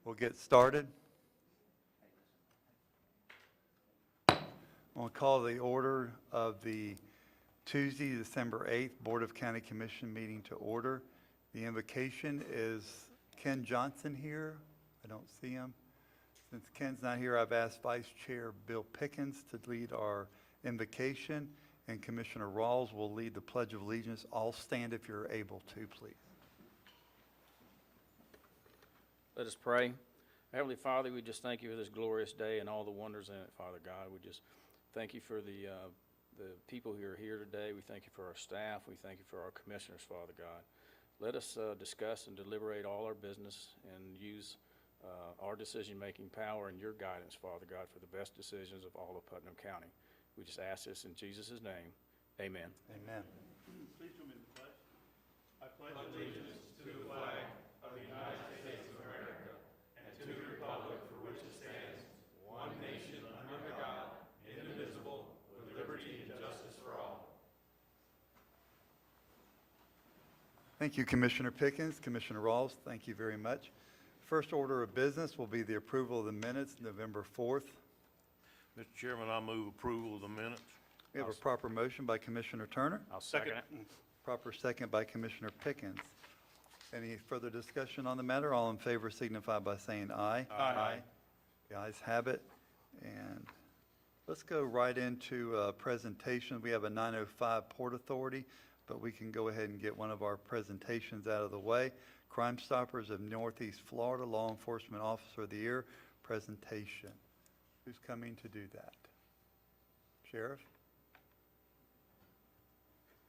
We'll get started. I'll call the order of the Tuesday, December 8th Board of County Commission meeting to order. The invocation is Ken Johnson here. I don't see him. Since Ken's not here, I've asked Vice Chair Bill Pickens to lead our invocation, and Commissioner Rawls will lead the Pledge of Allegiance. All stand if you're able to, please. Let us pray. Heavenly Father, we just thank you for this glorious day and all the wonders in it, Father God. We just thank you for the people who are here today. We thank you for our staff. We thank you for our commissioners, Father God. Let us discuss and deliberate all our business and use our decision-making power and your guidance, Father God, for the best decisions of all of Putnam County. We just ask this in Jesus' name. Amen. Amen. Please join me in the pledge. I pledge allegiance to the flag of the United States of America and to the republic for which it stands, one nation under God, indivisible, with liberty and justice for all. Thank you, Commissioner Pickens. Commissioner Rawls, thank you very much. First order of business will be the approval of the minutes, November 4th. Mr. Chairman, I move approval of the minutes. We have a proper motion by Commissioner Turner, I'll second it. proper second by Commissioner Pickens. Any further discussion on the matter? All in favor signify by saying aye. Aye. The ayes have it. And let's go right into presentation. We have a 9:05 Port Authority, but we can go ahead and get one of our presentations out of the way. Crime Stoppers of Northeast Florida Law Enforcement Officer of the Year presentation. Who's coming to do that? Sheriff?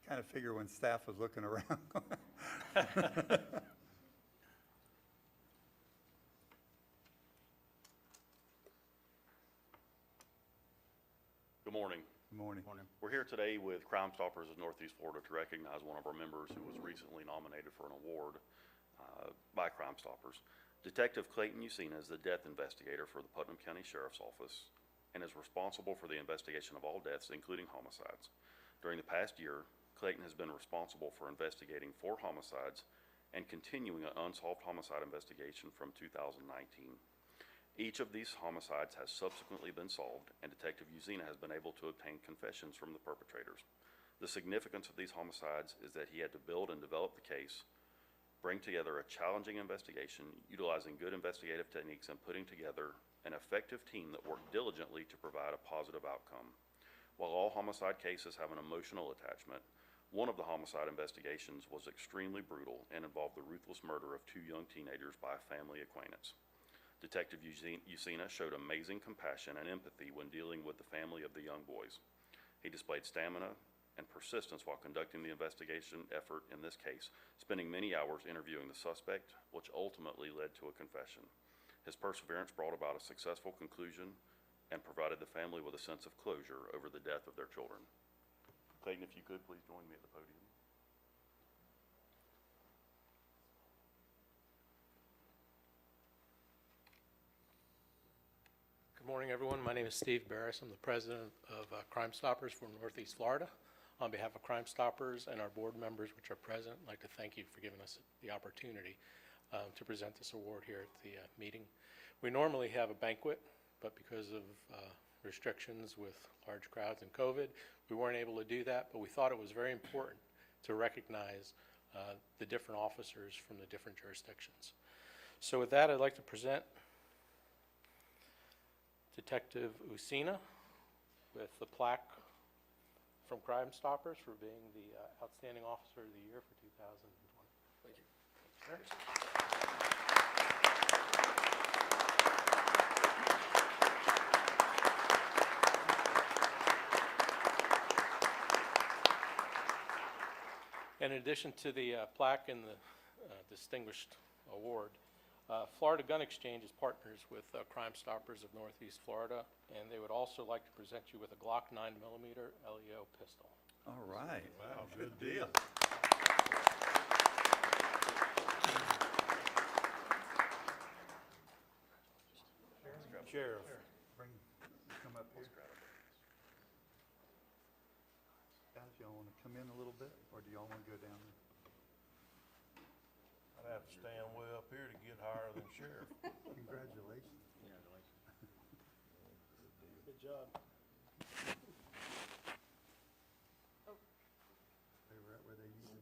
Kind of figure when staff was looking around. Good morning. Good morning. We're here today with Crime Stoppers of Northeast Florida to recognize one of our members who was recently nominated for an award by Crime Stoppers. Detective Clayton Usina is the death investigator for the Putnam County Sheriff's Office and is responsible for the investigation of all deaths, including homicides. During the past year, Clayton has been responsible for investigating 4 homicides and continuing an unsolved homicide investigation from 2019. Each of these homicides has subsequently been solved, and Detective Usina has been able to obtain confessions from the perpetrators. The significance of these homicides is that he had to build and develop the case, bring together a challenging investigation, utilizing good investigative techniques, and putting together an effective team that worked diligently to provide a positive outcome. While all homicide cases have an emotional attachment, one of the homicide investigations was extremely brutal and involved the ruthless murder of 2 young teenagers by a family acquaintance. Detective Usina showed amazing compassion and empathy when dealing with the family of the young boys. He displayed stamina and persistence while conducting the investigation effort in this case, spending many hours interviewing the suspect, which ultimately led to a confession. His perseverance brought about a successful conclusion and provided the family with a sense of closure over the death of their children. Clayton, if you could, please join me at the podium. Good morning, everyone. My name is Steve Barris. I'm the president of Crime Stoppers for Northeast Florida. On behalf of Crime Stoppers and our board members, which are present, I'd like to thank you for giving us the opportunity to present this award here at the meeting. We normally have a banquet, but because of restrictions with large crowds and COVID, we weren't able to do that, but we thought it was very important to recognize the different officers from the different jurisdictions. So with that, I'd like to present Detective Usina with the plaque from Crime Stoppers for being the Outstanding Officer of the Year for 2020. Thank you. In addition to the plaque and the distinguished award, Florida Gun Exchange is partners with Crime Stoppers of Northeast Florida, and they would also like to present you with a Glock 9mm LEO pistol. All right. Wow, good deal. Sheriff. Come up here. Guys, y'all want to come in a little bit, or do y'all want to go down there? I'd have to stand way up here to get higher than sheriff. job. They were right where they needed.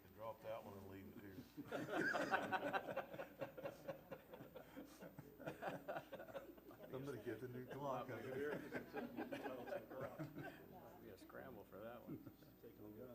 You drop that one and leave it here. Somebody get the new Glock over here. Be a scramble for that one. Taking a gun.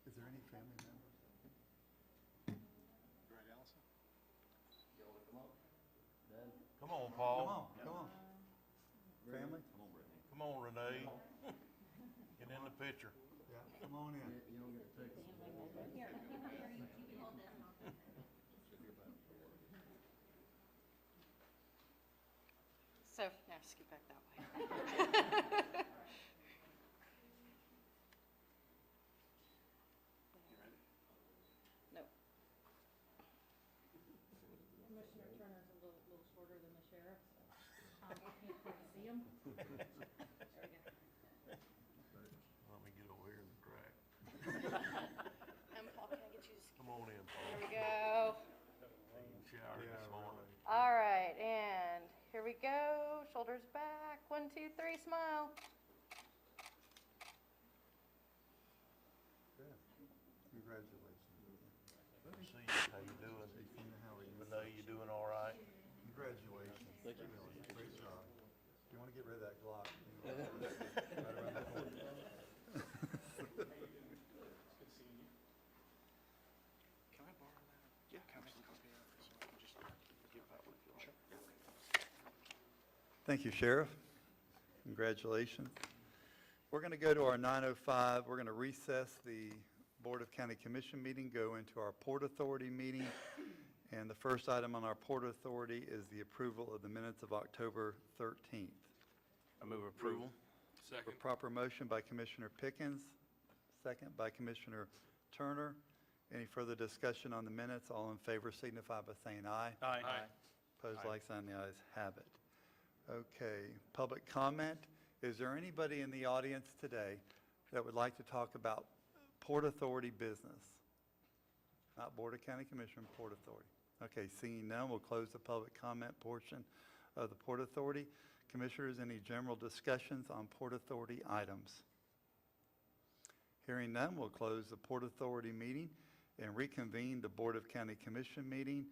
Is there any family members? Come on, Come Paul. on, come on. Family? Come on, Renee. Get in the picture. Yeah, come on in. So, now scoot back that way. No. Commissioner Turner's a little shorter than the sheriff, so I can't quite see him. There we go. Let me get over here in the crack. Paul, can I get you to Come on in, Paul. There we go. Taking a shower this morning. All right, and here we go. Shoulders back. 1, 2, 3, smile. Good. Congratulations. See you. How you doing? Hey, Tina, how are you? Renee, you doing all right? Congratulations. Thank you. Really, great job. You want to get rid of that Glock? You know, right around the corner. Can I borrow that? Yeah. Can I make a copy of it so I can just give that one if you like? Thank you, Sheriff. Congratulations. We're going to go to our 9:05. We're going to recess the Board of County Commission meeting, go into our Port Authority meeting. And the first item on our Port Authority is the approval of the minutes of October 13th. I move approval. A proper motion by Commissioner Pickens, second by Commissioner Turner. Any further discussion on the minutes? All in favor signify by saying aye. Aye. Opposed, like sign, the ayes have it. Okay, public comment. Is there anybody in the audience today that would like to talk about Port Authority business? Not Board of County Commission, Port Authority. Okay, seeing none, we'll close the public comment portion of the Port Authority. Commissioners, any general discussions on Port Authority items? Hearing none, we'll close the Port Authority meeting and reconvene the Board of County Commission meeting.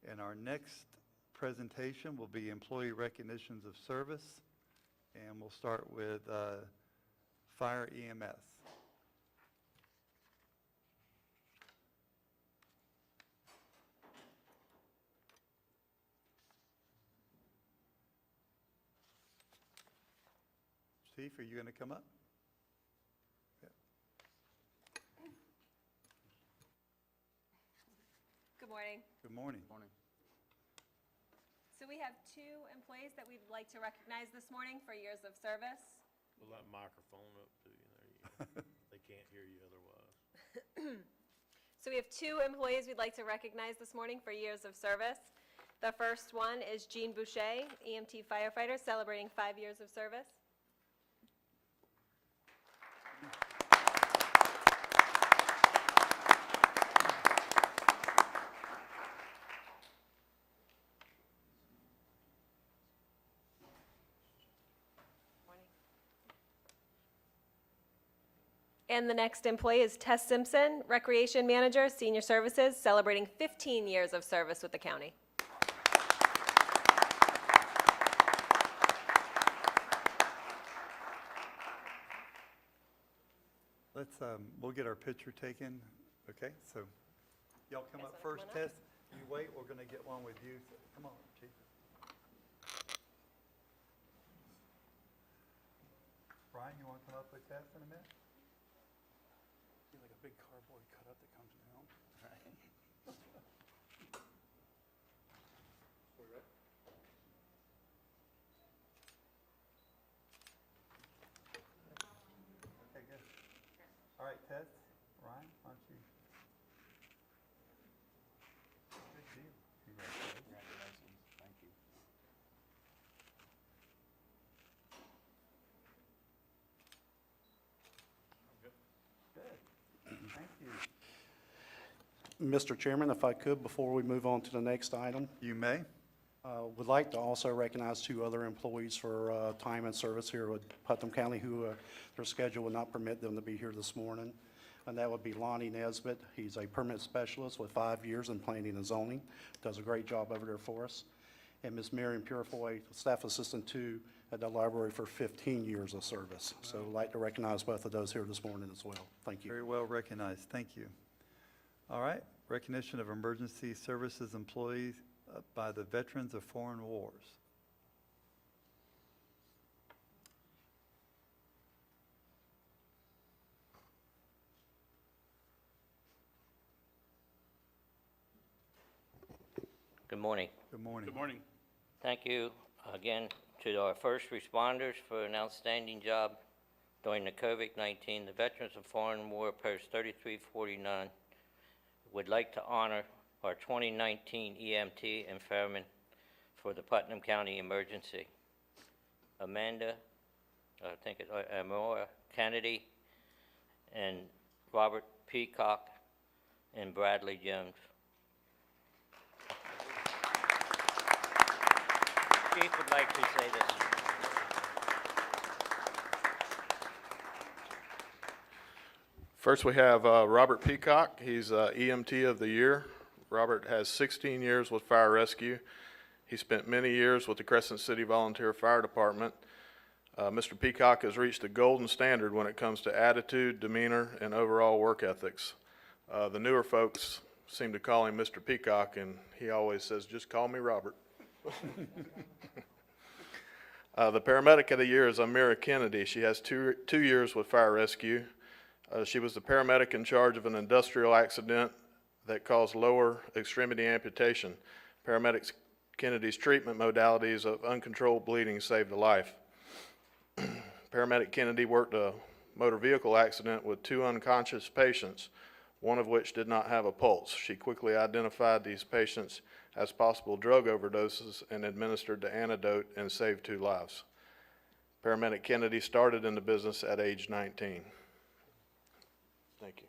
And our next presentation will be employee recognitions of service. And we'll start with Fire EMS. Chief, are you going to come up? Yeah. Good morning. Good morning. Morning. So we have 2 employees that we'd like to recognize this morning for years of service. Pull that microphone up to you. There you go. They can't hear you otherwise. So we have 2 employees we'd like to recognize this morning for years of service. The first one is Jean Boucher, EMT firefighter, celebrating 5 years of service. And the next employee is Tess Simpson, Recreation Manager, Senior Services, celebrating 15 years of service with the county. Let's, we'll get our picture taken. Okay, so y'all come Guys up wanna first, come on up? Tess. You wait, we're going to get one with you. So come on, Chief. Brian, you want to come up with Tess in a minute? Like a big cardboard cutout that comes down. Okay, good. All right, Tess, Ryan, why don't you? Good Mr. Chairman, if I could, before we move on to the next item, You may. would like to also recognize 2 other employees for time and service here with Putnam County who their schedule would not permit them to be here this morning. And that would be Lonnie Nesbitt. He's a permit specialist with 5 years in planning and zoning. Does a great job over there for us. And Ms. Miriam Purifoy, staff assistant 2 at the library for 15 years of service. So I'd like to recognize both of those here this morning as well. Thank you. Very well recognized. Thank you. All right. Recognition of emergency services employees by the Veterans of Foreign Wars. Good morning. Good morning. Good morning. Thank you again to our first responders for an outstanding job during the COVID-19. The Veterans of Foreign War Post 3349 would like to honor our 2019 EMT and firemen for the Putnam County emergency. Amanda Kennedy, and Robert Peacock, and Bradley Jones. Chief would like to say this. First, we have Robert Peacock. He's EMT of the Year. Robert has 16 years with fire rescue. He spent many years with the Crescent City Volunteer Fire Department. Mr. Peacock has reached a golden standard when it comes to attitude, demeanor, and overall work ethics. The newer folks seem to call him Mr. Peacock, and he always says, "Just call me Robert." The paramedic of the year is Amira Kennedy. She has two years with fire rescue. She was the paramedic in charge of an industrial accident that caused lower extremity amputation. Paramedic Kennedy's treatment modalities of uncontrolled bleeding saved a life. Paramedic Kennedy worked a motor vehicle accident with 2 unconscious patients, one of which did not have a pulse. She quickly identified these patients as possible drug overdoses and administered the antidote and saved 2 lives. Paramedic Kennedy started in the business at age 19. Thank you.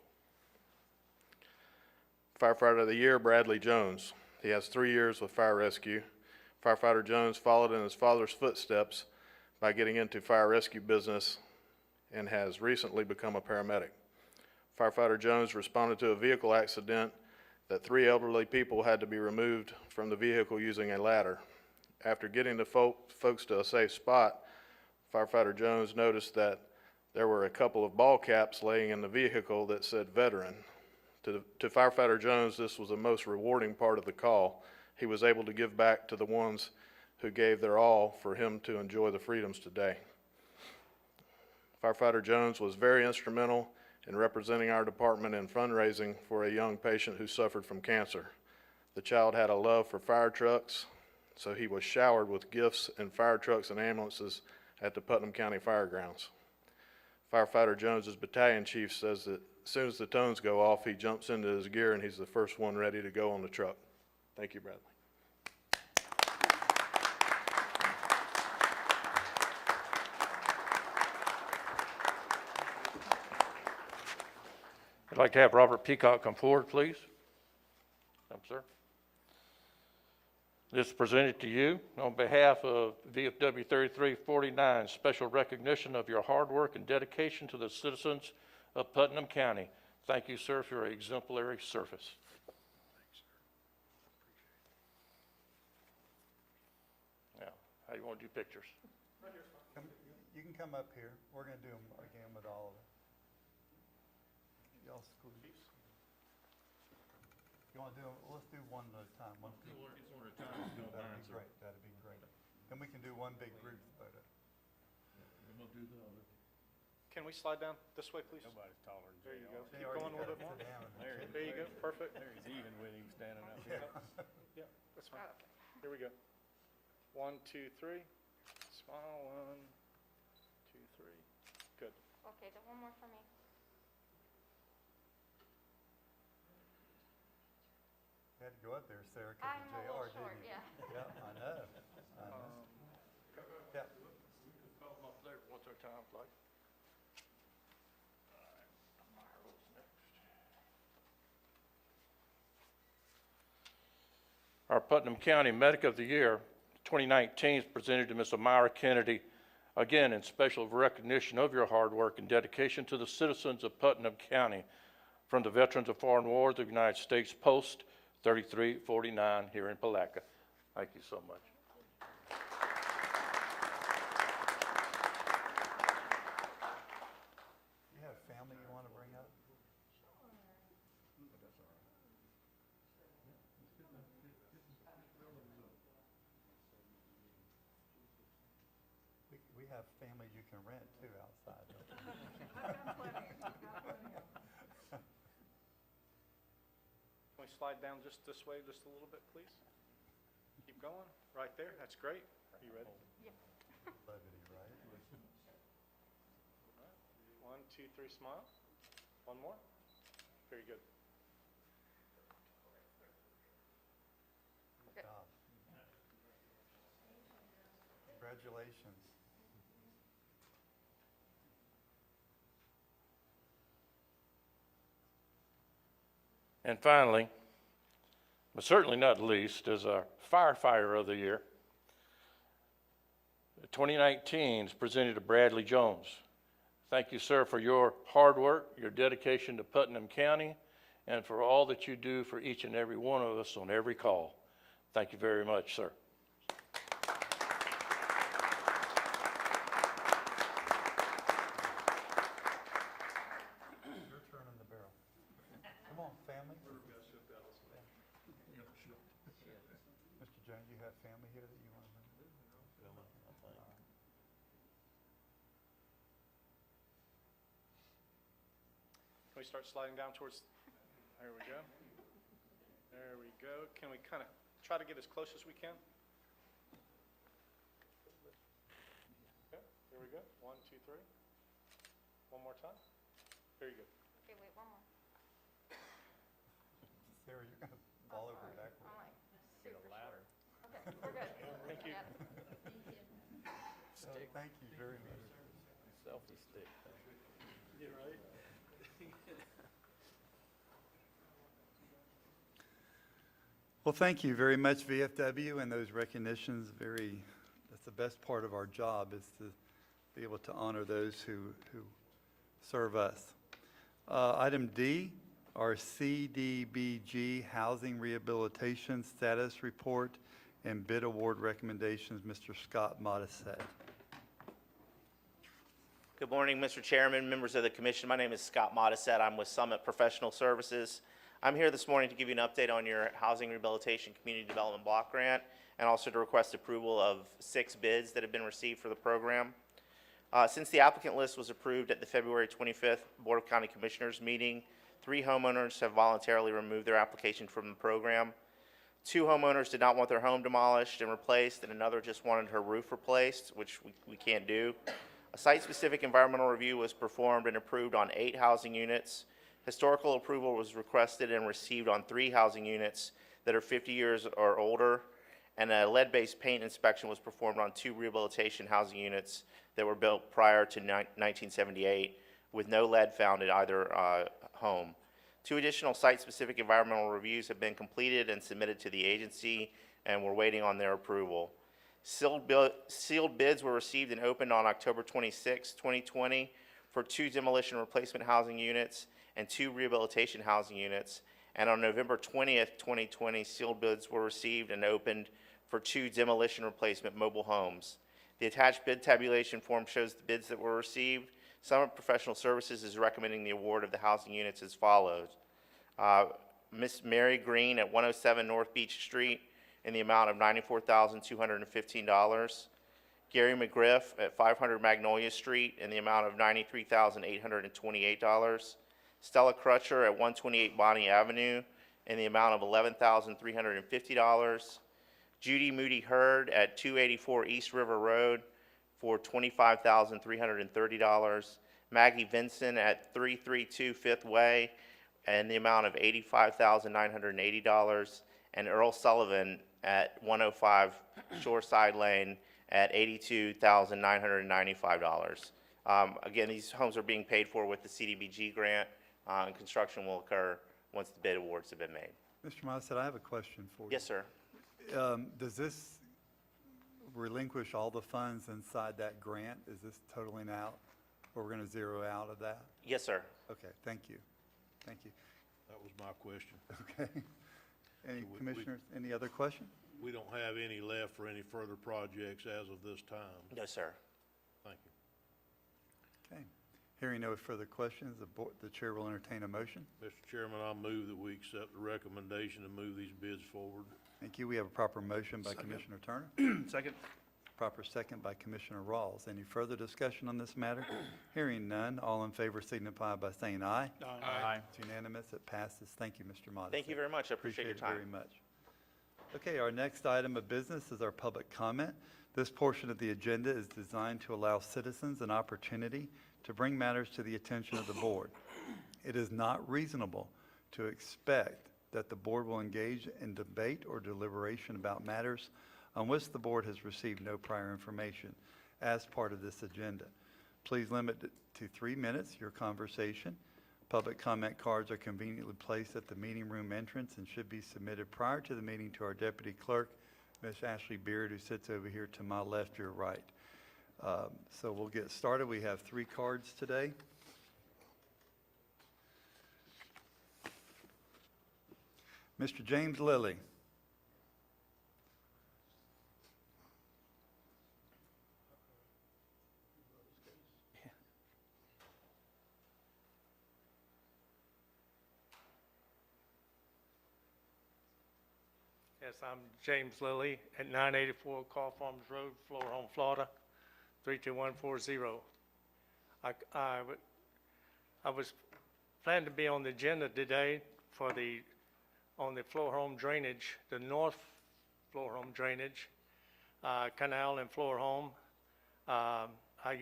Firefighter of the Year, Bradley Jones. He has 3 years with fire rescue. Firefighter Jones followed in his father's footsteps by getting into fire rescue business and has recently become a paramedic. Firefighter Jones responded to a vehicle accident that 3 elderly people had to be removed from the vehicle using a ladder. After getting the folks to a safe spot, Firefighter Jones noticed that there were a couple of ball caps laying in the vehicle that said veteran. To Firefighter Jones, this was the most rewarding part of the call. He was able to give back to the ones who gave their all for him to enjoy the freedoms today. Firefighter Jones was very instrumental in representing our department in fundraising for a young patient who suffered from cancer. The child had a love for fire trucks, so he was showered with gifts and fire trucks and ambulances at the Putnam County Fairgrounds. Firefighter Jones's battalion chief says that as soon as the tones go off, he jumps into his gear and he's the first one ready to go on the truck. Thank you, Bradley. I'd like to have Robert Peacock come forward, please. Come, sir. This is presented to you on behalf of VFW 3349, special recognition of your hard work and dedication to the citizens of Putnam County. Thank you, sir, for your exemplary service. Now, how you want to do pictures? You can come up here. We're going to do them again with all of it. Y'all squeeze. You want to do them? Let's do one at a time. One at a time. That'd be great. That'd be great. Then we can do one big group photo. Can we slide down this way, please? Nobody's taller than There you JR. go. Keep going a little bit more. There you go. Perfect. There he's even with him standing up here. Yeah, that's fine. Here we go. 1, 2, 3. Smile. 1, 2, 3. Good. Okay, do one more for me. You had to go up there, Sarah, I'm because a of JR, little short, didn't you? yeah. Yeah, I know. I know. Yeah. Call them up there one at a time, like. Our Putnam County Medic of the Year 2019 is presented to Ms. Amira Kennedy, again in special recognition of your hard work and dedication to the citizens of Putnam County from the Veterans of Foreign Wars of the United States Post 3349 here in Palatka. Thank you so much. You have family you want to bring up? We have families you can rent too outside. Can we slide down just this way, just a little bit, please? Keep going, right there, that's great. Are you ready? Levity, right? 1, 2, 3, smile. One more. Very good. Good job. Congratulations. And finally, but certainly not least, is our Firefighter of the Year. 2019 is presented to Bradley Jones. Thank you, sir, for your hard work, your dedication to Putnam County, and for all that you do for each and every one of us on every call. Thank you very much, sir. Your turn on the barrel. Come on, family. Mr. Jones, you have family here that you want to bring? Can we start sliding down towards, there we go. There we go. Can we kind of try to get as close as we can? Okay, here we go. 1, 2, 3. One more time. Very good. Okay, wait, one more. Sarah, you're going to fall over backwards. I'm like super short. Okay, we're good. Thank you. Got it. Thank you very much. Selfie stick. You're right. Well, thank you very much, VFW, and those recognitions. That's the best part of our job, is to be able to honor those who serve us. Item D, our CDBG Housing Rehabilitation Status Report and Bid Award Recommendations, Mr. Scott Modisette. Good morning, Mr. Chairman, members of the commission. My name is Scott Modisette. I'm with Summit Professional Services. I'm here this morning to give you an update on your Housing Rehabilitation Community Development Block Grant, and also to request approval of 6 bids that have been received for the program. Since the applicant list was approved at the February 25th Board of County Commissioners meeting, 3 homeowners have voluntarily removed their application from the program. 2 homeowners did not want their home demolished and replaced, and another just wanted her roof replaced, which we can't do. A site-specific environmental review was performed and approved on 8 housing units. Historical approval was requested and received on 3 housing units that are 50 years or older, and a lead-based paint inspection was performed on 2 rehabilitation housing units that were built prior to 1978 with no lead found at either home. 2 additional site-specific environmental reviews have been completed and submitted to the agency, and we're waiting on their approval. Sealed bids were received and opened on October 26, 2020 for 2 demolition replacement housing units and 2 rehabilitation housing units. And on November 20th, 2020, sealed bids were received and opened for 2 demolition replacement mobile homes. The attached bid tabulation form shows the bids that were received. Summit Professional Services is recommending the award of the housing units as follows. Miss Mary Green at 107 North Beach Street in the amount of $94,215. Gary McGriff at 500 Magnolia Street in the amount of $93,828. Stella Crutcher at 128 Bonnie Avenue in the amount of $11,350. Judy Moody Hurd at 284 East River Road for $25,330. Maggie Vinson at 332 Fifth Way in the amount of $85,980. And Earl Sullivan at 105 Shoreside Lane at $82,995. Again, these homes are being paid for with the CDBG grant, and construction will occur once the bid awards have been made. Mr. Modisette, I have a question for you. Yes, sir. Does this relinquish all the funds inside that grant? Is this totaling out, or we're going to zero out of that? Yes, sir. Okay, thank you. Thank you. That was my question. Okay. Any commissioners, any other question? We don't have any left for any further projects as of this time. No, sir. Thank you. Okay. Hearing no further questions, the chair will entertain a motion. Mr. Chairman, I'll move that we accept the recommendation to move these bids forward. Thank you. We have a proper motion by Commissioner Turner, Second. proper second by Commissioner Rawls. Any further discussion on this matter? Hearing none, all in favor signify by saying aye. Aye. It's unanimous, it passes. Thank you, Mr. Modis. Thank you very much. I appreciate your It time. very much. Okay, our next item of business is our public comment. This portion of the agenda is designed to allow citizens an opportunity to bring matters to the attention of the board. It is not reasonable to expect that the board will engage in debate or deliberation about matters on which the board has received no prior information as part of this agenda. Please limit it to 3 minutes, your conversation. Public comment cards are conveniently placed at the meeting room entrance and should be submitted prior to the meeting to our deputy clerk, Ms. Ashley Beard, who sits over here to my left, your right. So we'll get started. We have 3 cards today. Mr. James Lilly. Yes, I'm James Lilly at 984 Carl Farms Road, Florhome, Florida, 32140. I was planning to be on the agenda today for on the Florhome drainage, the north Florhome drainage, canal and Florhome. I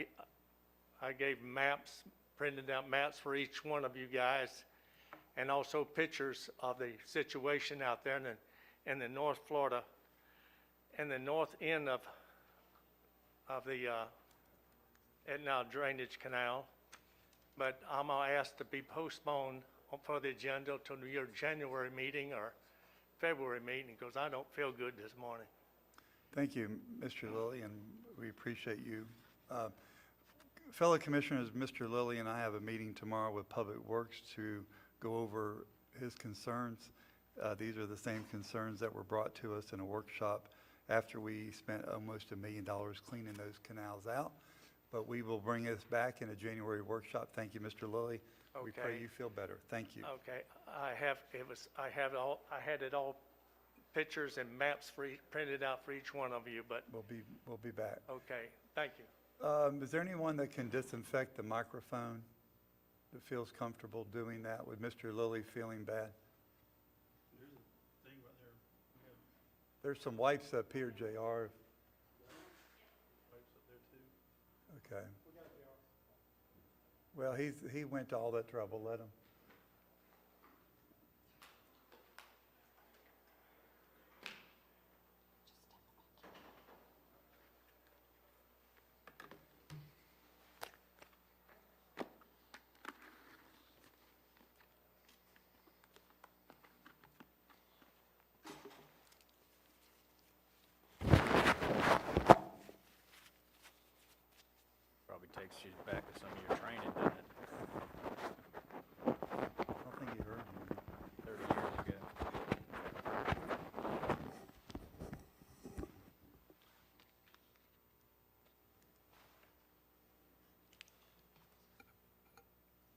gave maps, printed out maps for each one of you guys, and also pictures of the situation out there in the North Florida, in the north end of the Etna drainage canal. But I'm gonna ask to be postponed for the agenda till your January meeting or February meeting, because I don't feel good this morning. Thank you, Mr. Lilly, and we appreciate you. Fellow commissioners, Mr. Lilly and I have a meeting tomorrow with Public Works to go over his concerns. These are the same concerns that were brought to us in a workshop after we spent almost $1 million cleaning those canals out. But we will bring this back in a January workshop. Thank you, Mr. Lilly. We pray Okay. you feel better. Thank you. Okay, I had it all pictures and maps printed out for each one of you, but, We'll be back. okay, thank you. Is there anyone that can disinfect the microphone that feels comfortable doing that with Mr. Lilly feeling bad? There's a thing right there. There's some wipes up here, JR. Pipes up there too. Okay. Well, he went to all that trouble, let him. Probably takes you back to some of your training, doesn't it? I don't think he heard you. 30 years ago.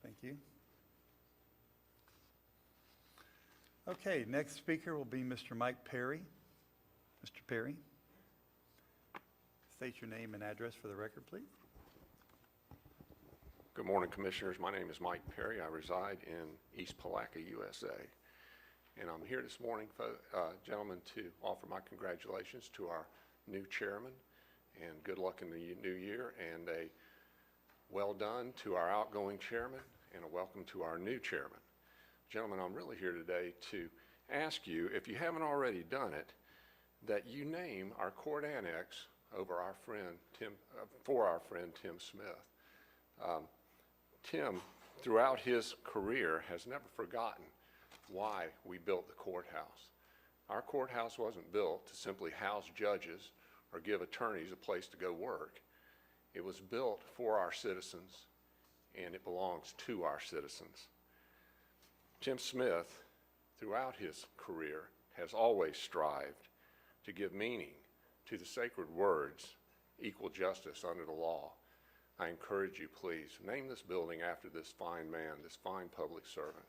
Thank you. Okay, next speaker will be Mr. Mike Perry. Mr. Perry, state your name and address for the record, please. Good morning, Commissioners. My name is Mike Perry. I reside in East Palaca, USA. And I'm here this morning, gentlemen, to offer my congratulations to our new chairman and good luck in the new year, and a well done to our outgoing chairman and a welcome to our new chairman. Gentlemen, I'm really here today to ask you, if you haven't already done it, that you name our court annex over our friend Tim, for our friend Tim Smith. Tim, throughout his career, has never forgotten why we built the courthouse. Our courthouse wasn't built to simply house judges or give attorneys a place to go work. It was built for our citizens, and it belongs to our citizens. Jim Smith, throughout his career, has always strived to give meaning to the sacred words, equal justice under the law. I encourage you, please, name this building after this fine man, this fine public servant.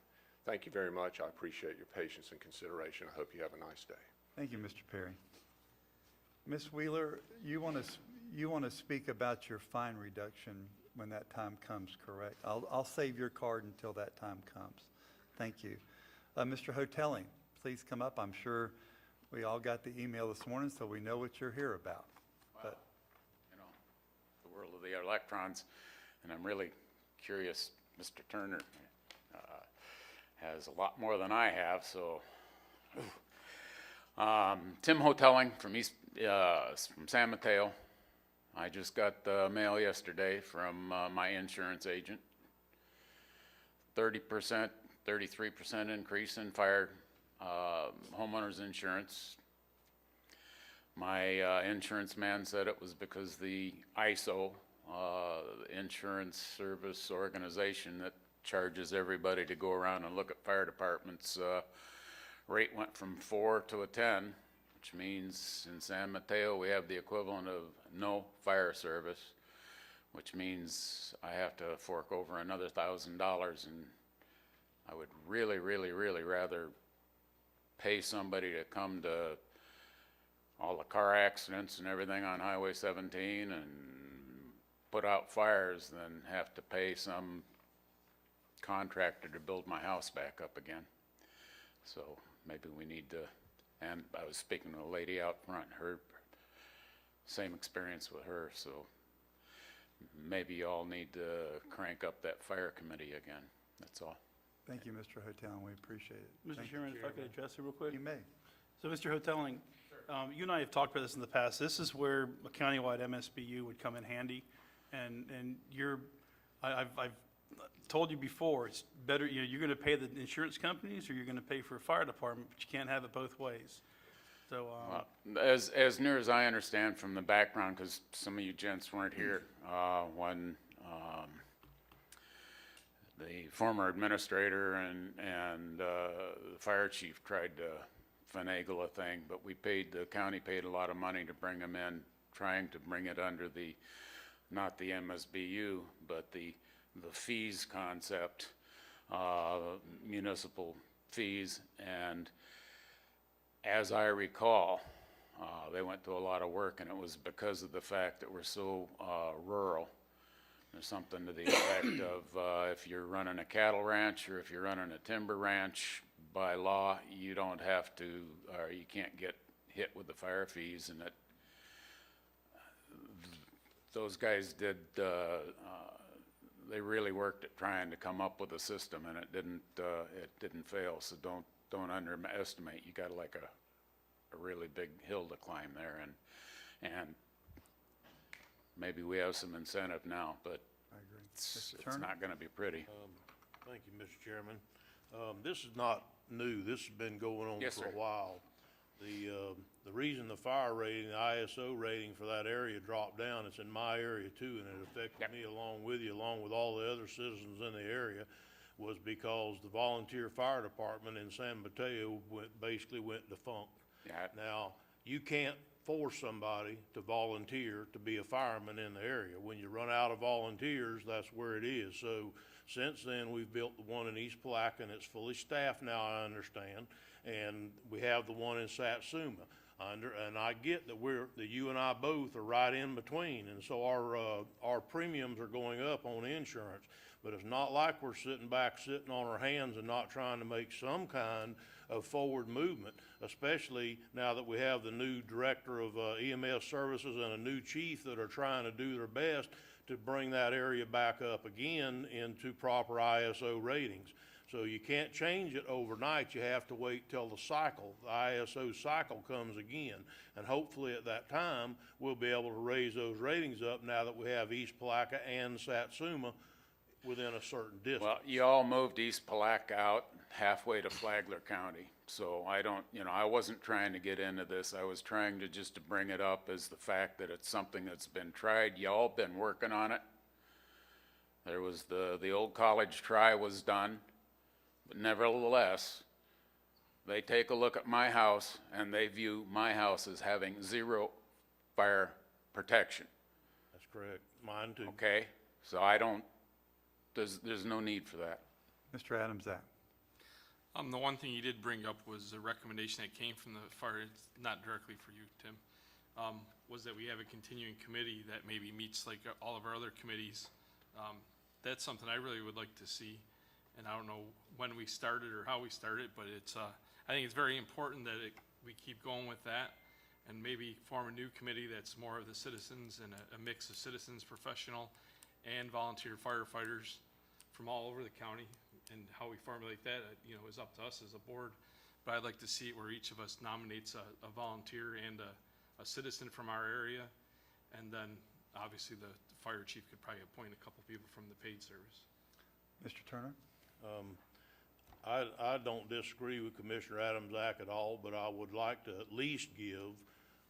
Thank you very much. I appreciate your patience and consideration. I hope you have a nice day. Thank you, Mr. Perry. Ms. Wheeler, you want to speak about your fine reduction when that time comes, correct? I'll save your card until that time comes. Thank you. Mr. Hotelling, please come up. I'm sure we all got the email this morning, so we know what you're here about. Well, you know, the world of the electrons, and I'm really curious, Mr. Turner has a lot more than I have, so. Tim Hotelling from from San Mateo. I just got the mail yesterday from my insurance agent. 30%, 33% increase in fire homeowners insurance. My insurance man said it was because the ISO, Insurance Service Organization that charges everybody to go around and look at fire departments, rate went from 4 to a 10, which means in San Mateo we have the equivalent of no fire service, which means I have to fork over another $1,000, and I would really, really, really rather pay somebody to come to all the car accidents and everything on Highway 17 and put out fires than have to pay some contractor to build my house back up again. So maybe we need to, and I was speaking to a lady out front, her same experience with her, so maybe you all need to crank up that fire committee again. That's all. Thank you, Mr. Hotelling. We appreciate it. Mr. Thank Chairman, if I could address it real quick? You may. So, Mr. Hotelling, you and I have talked about this in the past. This is where a countywide MSBU would come in handy. And I've told you before, it's better, you're going to pay the insurance companies or you're going to pay for a fire department, but you can't have it both ways. So, as near as I understand from the background, because some of you gents weren't here when the former administrator and the fire chief tried to finagle a thing, but the county paid a lot of money to bring them in, trying to bring it under the, not the MSBU, but the fees concept, municipal fees. And as I recall, they went through a lot of work, and it was because of the fact that we're so rural. There's something to the effect of if you're running a cattle ranch or if you're running a timber ranch, by law, you don't have to, or you can't get hit with the fire fees, and those guys did, they really worked at trying to come up with a system, and it didn't fail. So don't underestimate. You got like a really big hill to climb there, and maybe we have some incentive now, but I agree. it's not going to be pretty. Thank you, Mr. Chairman. This is not new. This has been going on Yes, for sir. a while. The reason the fire rating, the ISO rating for that area dropped down, it's in my area too, and it affected me along with you, along with all the other citizens in the area, was because the volunteer fire department in San Mateo basically went defunct. Yeah. Now, you can't force somebody to volunteer to be a fireman in the area. When you run out of volunteers, that's where it is. So since then, we've built the one in East Palatka, and it's fully staffed now, I understand. And we have the one in Satsuma. And I get that you and I both are right in between, and so our premiums are going up on insurance. But it's not like we're sitting on our hands and not trying to make some kind of forward movement, especially now that we have the new director of EMS services and a new chief that are trying to do their best to bring that area back up again into proper ISO ratings. So you can't change it overnight. You have to wait till the ISO cycle comes again. And hopefully at that time, we'll be able to raise those ratings up now that we have East Palatka and Satsuma within a certain distance. Well, you all moved East Palatka out. halfway to Flagler County. So I don't, I wasn't trying to get into this. I was trying to just to bring it up as the fact that it's something that's been tried. Y'all been working on it. There was the old college try was done, but nevertheless, they take a look at my house and they view my house as having 0 fire protection. That's correct. Mine too. Okay? So there's no need for that. Mr. Adams-Ack. The one thing you did bring up was a recommendation that came from the fire, it's not directly for you, Tim, was that we have a continuing committee that maybe meets like all of our other committees. That's something I really would like to see, and I don't know when we started or how we started, but it's, I think it's very important that we keep going with that, and maybe form a new committee that's more of the citizens and a mix of citizens, professional, and volunteer firefighters from all over the county. And how we formulate that, is up to us as a board. But I'd like to see it where each of us nominates a volunteer and a citizen from our area. And then, obviously, the fire chief could probably appoint a couple people from the paid service. Mr. Turner? I don't disagree with Commissioner Adams-Ack at all, but I would like to at least give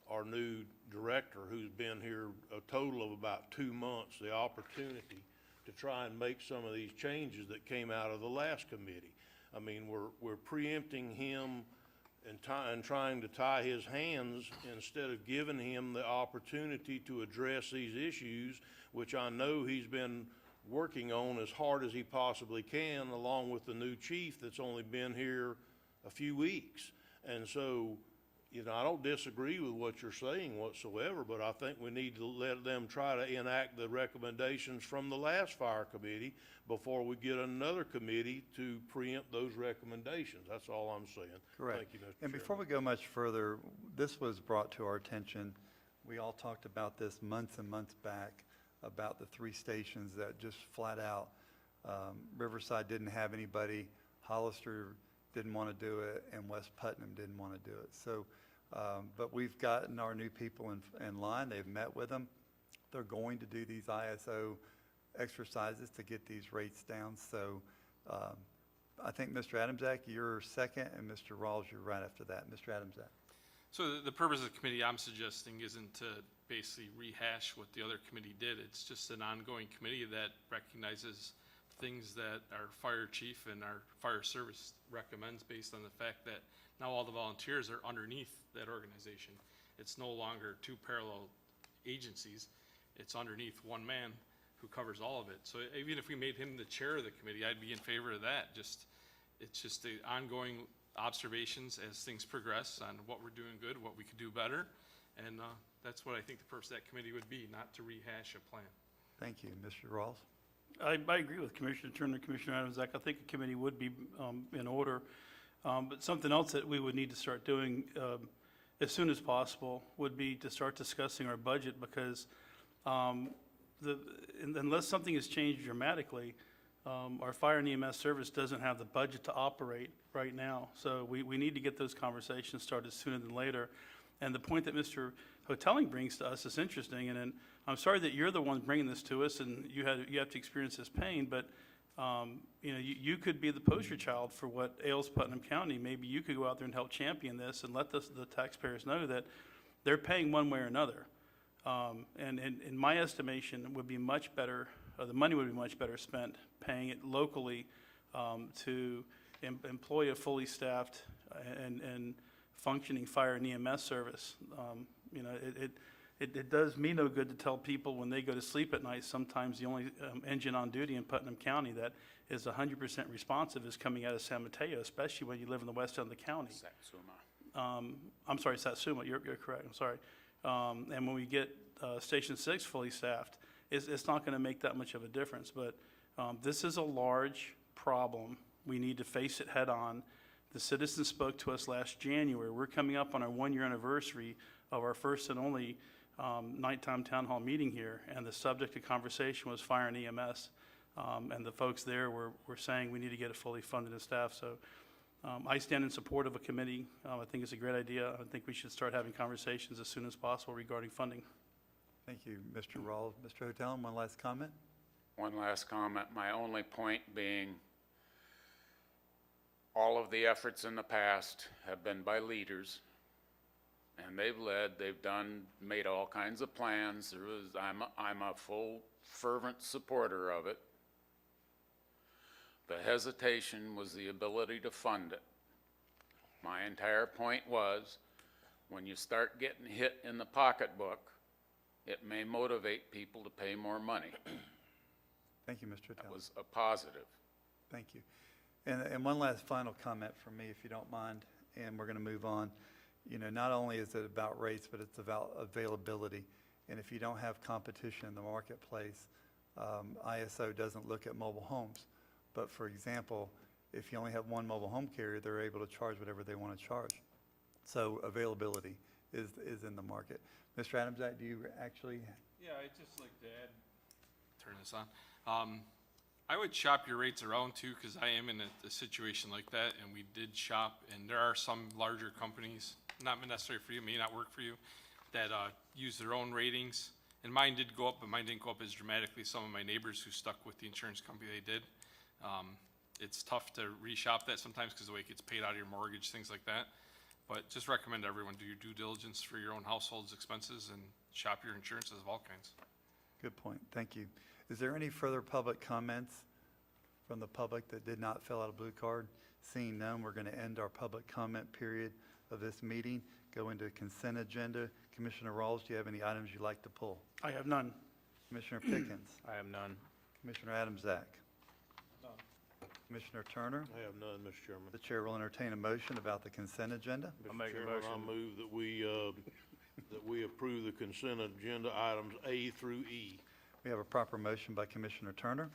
our new director, who's been here a total of about 2 months, the opportunity to try and make some of these changes that came out of the last committee. I mean, we're preempting him and trying to tie his hands instead of giving him the opportunity to address these issues, which I know he's been working on as hard as he possibly can, along with the new chief that's only been here a few weeks. And so, I don't disagree with what you're saying whatsoever, but I think we need to let them try to enact the recommendations from the last fire committee before we get another committee to preempt those recommendations. That's all I'm saying. Correct. Thank you, Mr. And before we go much further, this was brought to our attention. We all talked about this months and months back, about the 3 stations that just flat out, Riverside didn't have anybody, Hollister didn't want to do it, and West Putnam didn't want to do it. So, but we've gotten our new people in line. They've met with them. They're going to do these ISO exercises to get these rates down. So I think, Mr. Adams-Ack, you're second, and Mr. Rawls, you're right after that. Mr. Adams-Ack. So the purpose of the committee I'm suggesting isn't to basically rehash what the other committee did. It's just an ongoing committee that recognizes things that our fire chief and our fire service recommends based on the fact that now all the volunteers are underneath that organization. It's no longer 2 parallel agencies. It's underneath one man who covers all of it. So even if we made him the chair of the committee, I'd be in favor of that. It's just the ongoing observations as things progress on what we're doing good, what we could do better. And that's what I think the purpose of that committee would be, not to rehash a plan. Thank you. Mr. Rawls? I agree with Commissioner Turner, Commissioner Adams-Ack. I think a committee would be in order. But something else that we would need to start doing as soon as possible would be to start discussing our budget, because unless something has changed dramatically, our fire and EMS service doesn't have the budget to operate right now. So we need to get those conversations started sooner than later. And the point that Mr. Hotelling brings to us is interesting, and I'm sorry that you're the one bringing this to us and you have to experience this pain, but you could be the poster child for what ails Putnam County. Maybe you could go out there and help champion this and let the taxpayers know that they're paying one way or another. And in my estimation, it would be much better, the money would be much better spent paying it locally to employ a fully staffed and functioning fire and EMS service. It does me no good to tell people when they go to sleep at night, sometimes the only engine on duty in Putnam County that is 100% responsive is coming out of San Mateo, especially when you live in the west end of the county. Satsuma. I'm sorry, Satsuma, you're correct, I'm sorry. And when we get Station 6 fully staffed, it's not going to make that much of a difference. But this is a large problem. We need to face it head on. The citizens spoke to us last January. We're coming up on our 1-year anniversary of our first and only nighttime town hall meeting here, and the subject of conversation was fire and EMS. And the folks there were saying we need to get it fully funded and staffed. So I stand in support of a committee. I think it's a great idea. I think we should start having conversations as soon as possible regarding funding. Thank you, Mr. Rawls. Mr. Hotelling, one last comment? One last comment. My only point being, all of the efforts in the past have been by leaders, and they've led, they've done, made all kinds of plans. I'm a full fervent supporter of it. The hesitation was the ability to fund it. My entire point was, when you start getting hit in the pocketbook, it may motivate people to pay more money. Thank you, Mr. That Tell. was a positive. Thank you. And one last final comment from me, if you don't mind, and we're going to move on. You know, not only is it about rates, but it's about availability. And if you don't have competition in the marketplace, ISO doesn't look at mobile homes. But for example, if you only have one mobile home carrier, they're able to charge whatever they want to charge. So availability is in the market. Mr. Adams, do you actually? Yeah, I'd just like to add, turn this on. I would shop your rates around too, because I am in a situation like that, and we did shop, and there are some larger companies, not necessarily for you, may not work for you, that use their own ratings. And mine did go up, but mine didn't go up as dramatically. Some of my neighbors who stuck with the insurance company, they did. It's tough to reshop that sometimes because the way it gets paid out of your mortgage, things like that. But just recommend everyone do your due diligence for your own household's expenses and shop your insurances of all kinds. Good point. Thank you. Is there any further public comments from the public that did not fill out a blue card? Seeing none, we're going to end our public comment period of this meeting. Go into consent agenda. Commissioner Rawls, do you have any items you'd like to pull? I have none. Commissioner Pickens? I have none. Commissioner Adams-Zak? Commissioner Turner? I have none, Mr. Chairman. The chair will entertain a motion about the consent agenda. Mr. Chairman, I move that we approve the consent agenda items A through E. We have a proper motion by Commissioner Turner,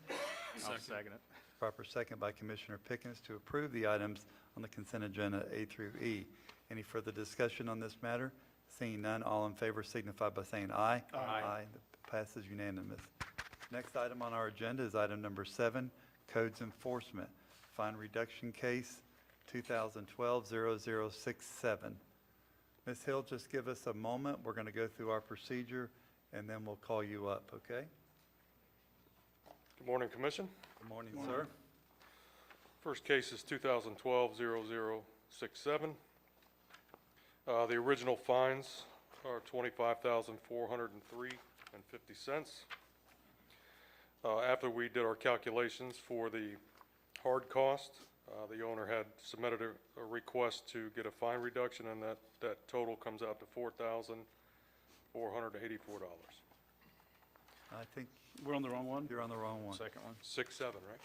I'll second it. proper second by Commissioner Pickens to approve the items on the consent agenda A through E. Any further discussion on this matter? Seeing none, all in favor signify by saying aye. Aye. That passes unanimous. Next item on our agenda is item number 7, Codes Enforcement, Fine Reduction Case 2012-0067. Ms. Hill, just give us a moment. We're going to go through our procedure, and then we'll call you up, okay? Good morning, Commission. Good morning, sir. First case is 2012-0067. The original fines are $25,403.50. After we did our calculations for the hard cost, the owner had submitted a request to get a fine reduction, and that total comes out to $4,484. I think We're on the wrong one? you're on the wrong one. Second one. 6-7, right?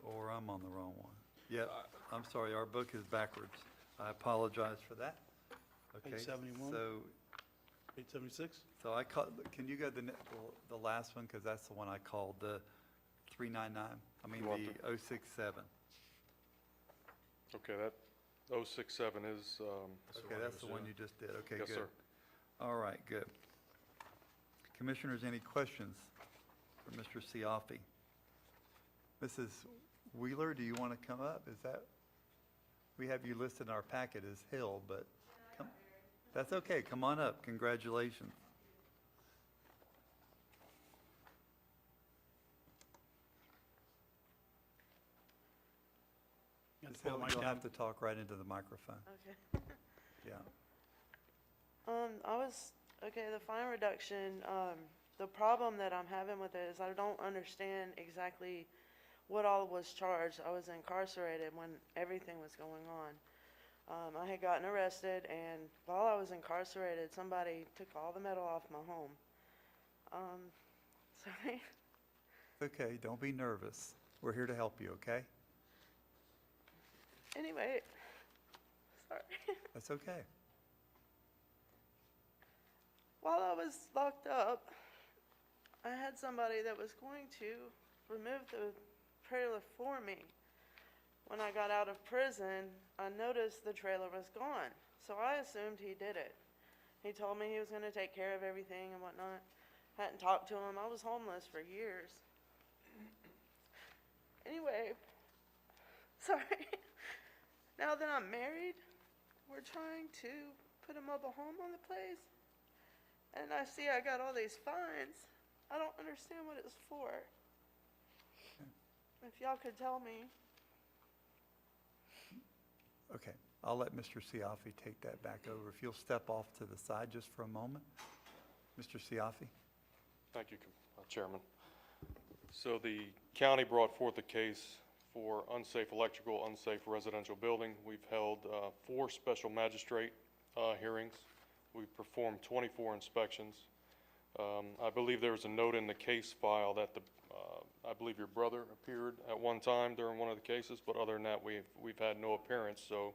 Or I'm on the wrong one. Yeah, I'm sorry, our book is backwards. I apologize for that. Okay, 871? so, 876? so I call, can you go to the last one, because that's the one I called, the 399, I mean, You want the 067. Okay, that 067 is, Okay, that's the one you just did, okay, good. yes, sir. All right, good. Commissioners, any questions for Mr. Siafi? Mrs. Wheeler, do you want to come up? Is that, we have you listed in our packet as Hill, but come, that's okay, come on up, congratulations. Ms. Hill, you'll have to talk right into the microphone, Okay. yeah. The fine reduction, the problem that I'm having with it is I don't understand exactly what all was charged. I was incarcerated when everything was going on. I had gotten arrested, and while I was incarcerated, somebody took all the metal off my home. Sorry. It's okay, don't be nervous. We're here to help you, okay? Anyway, sorry. That's okay. While I was locked up, I had somebody that was going to remove the trailer for me. When I got out of prison, I noticed the trailer was gone, so I assumed he did it. He told me he was going to take care of everything and whatnot. Hadn't talked to him. I was homeless for years. Anyway, sorry. Now that I'm married, we're trying to put a mobile home on the place. And I see I got all these fines. I don't understand what it's for. If y'all could tell me. Okay, I'll let Mr. Siafi take that back over. If you'll step off to the side just for a moment. Mr. Siafi? Thank you, Chairman. So the county brought forth a case for unsafe electrical, unsafe residential building. We've held 4 special magistrate hearings. We've performed 24 inspections. I believe there was a note in the case file that I believe your brother appeared at one time during one of the cases, but other than that, we've had no appearance. So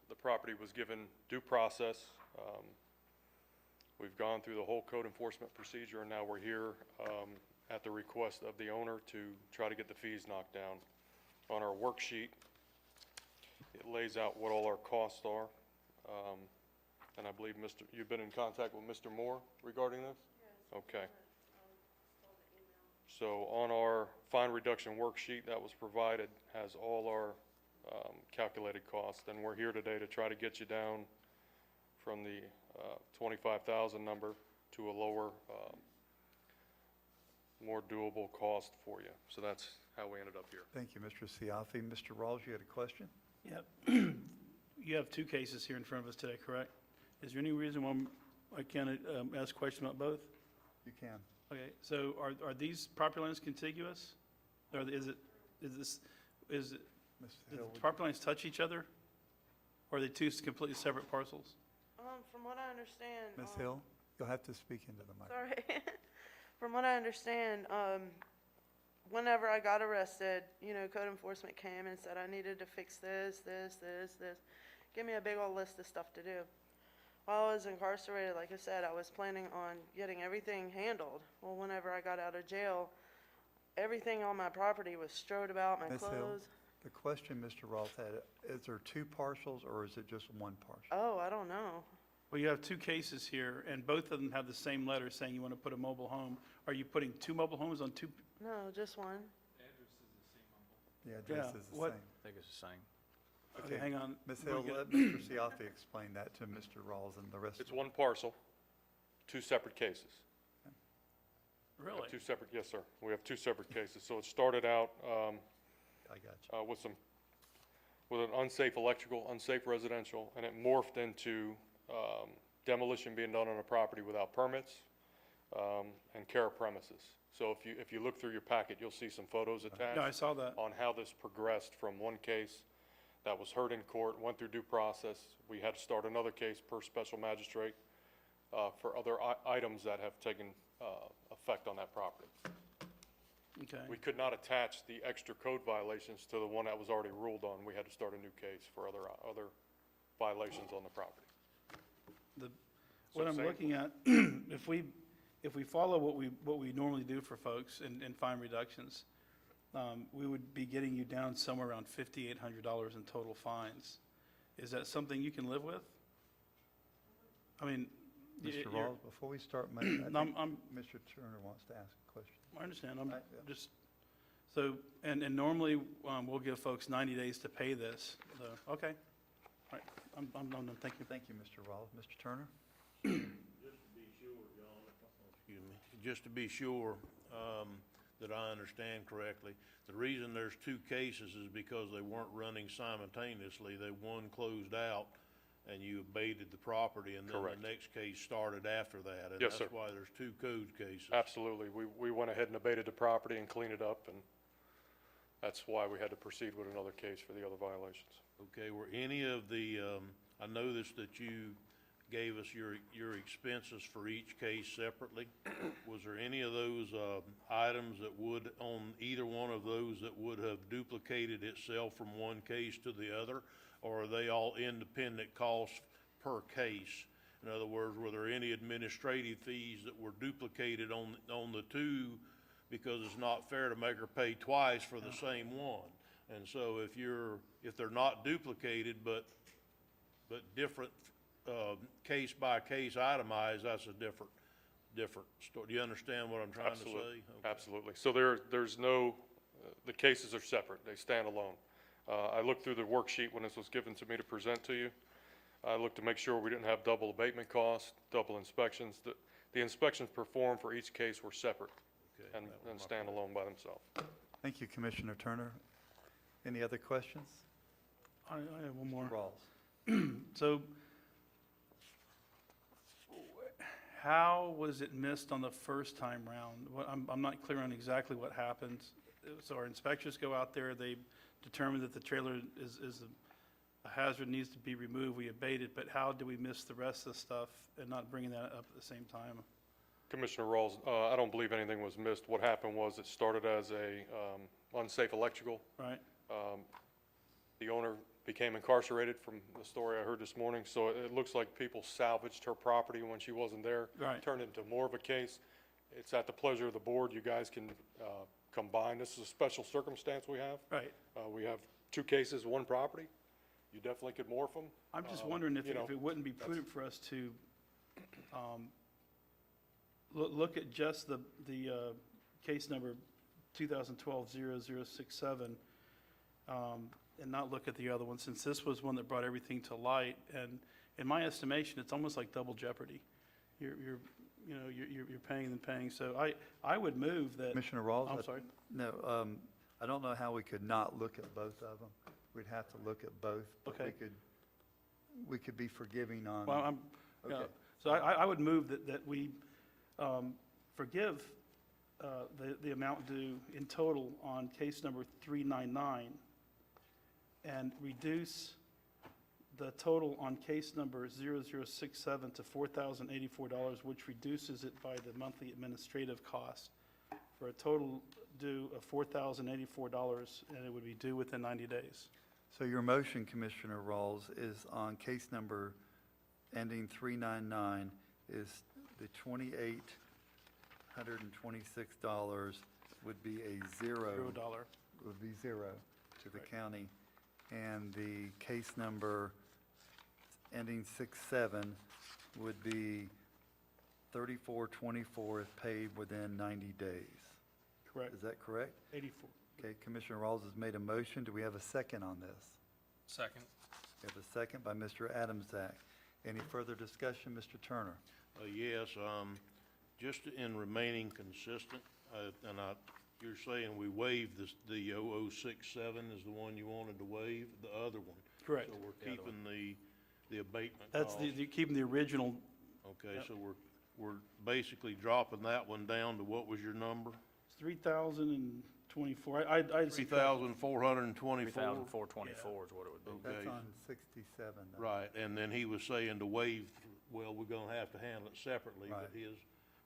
the property was given due process. We've gone through the whole code enforcement procedure, and now we're here at the request of the owner to try to get the fees knocked down. On our worksheet, it lays out what all our costs are. And I believe, you've been in contact with Mr. Moore regarding this? Yes. Okay. So on our fine reduction worksheet that was provided has all our calculated costs, and we're here today to try to get you down from the 25,000 number to a lower, more doable cost for you. So that's how we ended up here. Thank you, Mr. Siafi. Mr. Rawls, you had a question? Yep. You have 2 cases here in front of us today, correct? Is there any reason why I can't ask questions about both? You can. Okay, so are these property lines contiguous? Or is it Ms. do Hill, the property lines touch each other? Or are they 2 completely separate parcels? From what I understand. Ms. Hill, you'll have to speak into the mic. Sorry. From what I understand, whenever I got arrested, code enforcement came and said I needed to fix this. Give me a big old list of stuff to do. While I was incarcerated, like I said, I was planning on getting everything handled. Well, whenever I got out of jail, everything on my property was strode about, my Ms. Hill, clothes. the question Mr. Rawls had, is there 2 parcels or is it just 1 parcel? Oh, I don't know. Well, you have 2 cases here, and both of them have the same letter saying you want to put a mobile home. Are you putting 2 mobile homes on 2? No, just one. The address is the what- same. I think it's the same. Okay, hang on. Ms. We'll Hill, get- let Mr. Siafi explain that to Mr. Rawls and the rest of It's 1 parcel, 2 separate cases. Really? Two separate, yes, sir. We have 2 separate cases. So it started out I got you. with an unsafe electrical, unsafe residential, and it morphed into demolition being done on a property without permits and care of premises. So if you look through your packet, you'll see some photos attached. Yeah, I saw that. On how this progressed from one case that was heard in court, went through due process. We had to start another case per special magistrate for other items that have taken effect on that property. Okay. We could not attach the extra code violations to the one that was already ruled on. We had to start a new case for other violations on the property. What I'm same- looking at, if we follow what we normally do for folks in fine reductions, we would be getting you down somewhere around $5,800 in total fines. Is that something you can live with? I mean, Mr. you're- Rawls, before we start, I think Mr. Turner wants to ask a question. I understand. I'm just, so, and normally, we'll give folks 90 days to pay this. So, okay. All right. I'm done. Thank you. Thank you, Mr. Rawls. Mr. Turner? Excuse me, just to be sure that I understand correctly, the reason there's 2 cases is because they weren't running simultaneously. One closed out and you abated the property, and then Correct. the next case started after that. And Yes, sir. that's why there's 2 code cases. Absolutely. We went ahead and abated the property and cleaned it up, and that's why we had to proceed with another case for the other violations. Okay, were any of the, I noticed that you gave us your expenses for each case separately. Was there any of those items that would, on either one of those, that would have duplicated itself from one case to the other? Or are they all independent costs per case? In other words, were there any administrative fees that were duplicated on the 2, because it's not fair to make her pay twice for the same one? And so if they're not duplicated but different case by case itemized, that's a different story. Do you understand what I'm trying to say? Okay. Absolutely. So there's no, the cases are separate. They stand alone. I looked through the worksheet when this was given to me to present to you. I looked to make sure we didn't have double abatement costs, double inspections. The inspections performed for each case were separate and stand alone by themselves. Thank you, Commissioner Turner. Any other questions? I have one more. Rawls. So how was it missed on the first time round? I'm not clear on exactly what happened. So our inspectors go out there, they determine that the trailer is a hazard, needs to be removed, we abate it, but how do we miss the rest of the stuff and not bringing that up at the same time? Commissioner Rawls, I don't believe anything was missed. What happened was it started as a unsafe electrical. Right? The owner became incarcerated from the story I heard this morning, so it looks like people salvaged her property when she wasn't there. Right. Turned into more of a case. It's at the pleasure of the board. You guys can combine. This is a special circumstance we have. Right. We have 2 cases, 1 property. You definitely could morph them. I'm just wondering if you know, it wouldn't be prudent for us to look at just the case number 2012-0067 and not look at the other one, since this was one that brought everything to light. And in my estimation, it's almost like double jeopardy. You're paying and paying. So I would move that. Commissioner Rawls? I'm sorry. No, I don't know how we could not look at both of them. We'd have to look at both. But Okay. we could be forgiving on. Well, Okay. So I would move that we forgive the amount due in total on case number 399 and reduce the total on case number 0067 to $4,084, which reduces it by the monthly administrative cost for a total due of $4,084, and it would be due within 90 days. So your motion, Commissioner Rawls, is on case number ending 399 is the $2,826 would be a zero. $0. Would be zero to the county. And the case number ending 67 would be 3424 if paid within 90 days. Correct. Is that correct? 84. Okay, Commissioner Rawls has made a motion. Do we have a second on this? Second. We have a second by Mr. Adamczak. Any further discussion, Mr. Turner? Yes, just in remaining consistent, you're saying we waived this, the 0067 is the one you wanted to waive, the other one? Correct. So we're keeping the abatement That's cost? keeping the original. Okay, Yep. so we're basically dropping that one down to, what was your number? 3,024. I'd 3,424? 3,424 is what it would be. Okay. That's on 67. though. Right, and then he was saying to waive, well, we're gonna have to handle it separately, but Right. his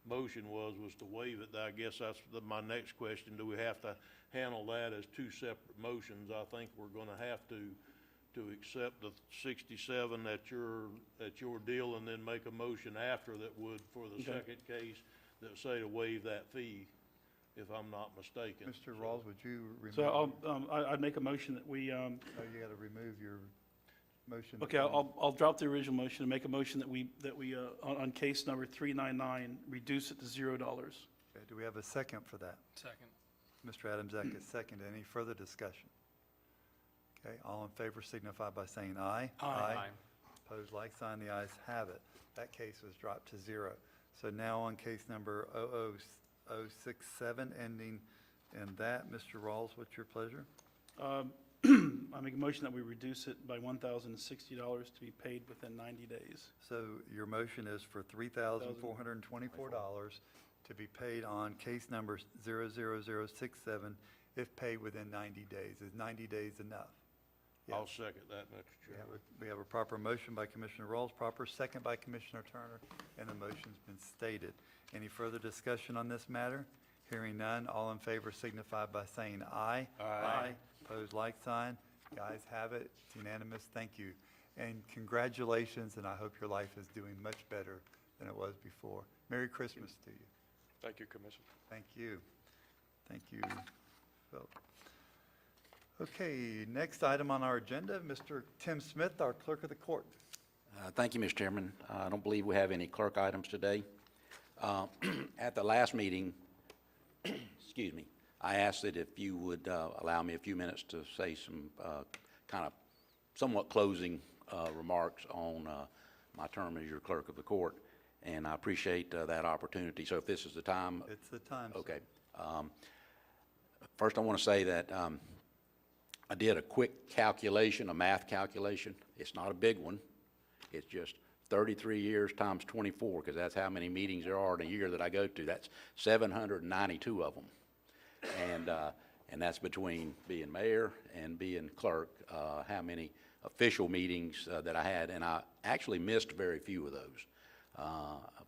motion was to waive it. I guess that's my next question. Do we have to handle that as 2 separate motions? I think we're gonna have to accept the 67 at your deal, and then make a motion after that would, for the Okay. second case, that say to waive that fee, if I'm not mistaken. Mr. Rawls, would you remove? So I'd make a motion that we, Oh, you got to remove your motion. okay, I'll drop the original motion and make a motion that we on case number 399, reduce it to $0. Okay, do we have a second for that? Second. Mr. Adamczak is second. Any further discussion? Okay, all in favor signify by saying aye. Aye. Opposed, like sign. The ayes have it. That case was dropped to 0. So now on case number 00067, ending in that, Mr. Rawls, what's your pleasure? I make a motion that we reduce it by $1,060 to be paid within 90 days. So your motion is for $3,424 to be paid on case number 00067 if paid within 90 days. Is 90 days enough? I'll second that, Mr. Chairman. We have a proper motion by Commissioner Rawls, proper second by Commissioner Turner, and the motion's been stated. Any further discussion on this matter? Hearing none, all in favor signify by saying aye. Aye. Opposed, like sign. The ayes have it. It's unanimous. Thank you. And congratulations, and I hope your life is doing much better than it was before. Merry Christmas to you. Thank you, Commissioner. Thank you. Thank you, Phil. Okay, next item on our agenda, Mr. Tim Smith, our clerk of the court. Thank you, Mr. Chairman. I don't believe we have any clerk items today. At the last meeting, excuse me, I asked that if you would allow me a few minutes to say some kind of somewhat closing remarks on my term as your clerk of the court, and I appreciate that opportunity. So if this is the time. It's the time, sir. Okay. First, I want to say that I did a quick calculation, a math calculation. It's not a big one. It's just 33 years times 24, because that's how many meetings there are in a year that I go to. That's 792 of them. And that's between being mayor and being clerk, how many official meetings that I had. And I actually missed very few of those.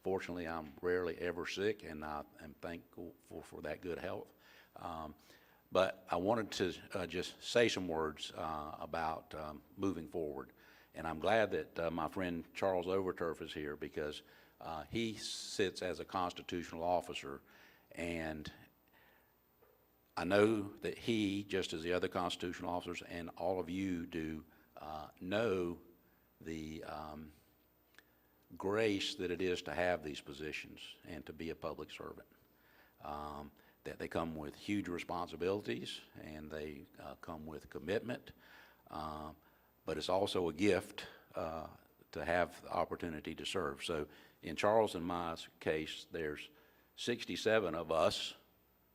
Fortunately, I'm rarely ever sick, and I am thankful for that good health. But I wanted to just say some words about moving forward. And I'm glad that my friend Charles Overturf is here, because he sits as a constitutional officer, and I know that he, just as the other constitutional officers and all of you do, know the grace that it is to have these positions and to be a public servant. That they come with huge responsibilities, and they come with commitment, but it's also a gift to have the opportunity to serve. So in Charles and my case, there's 67 of us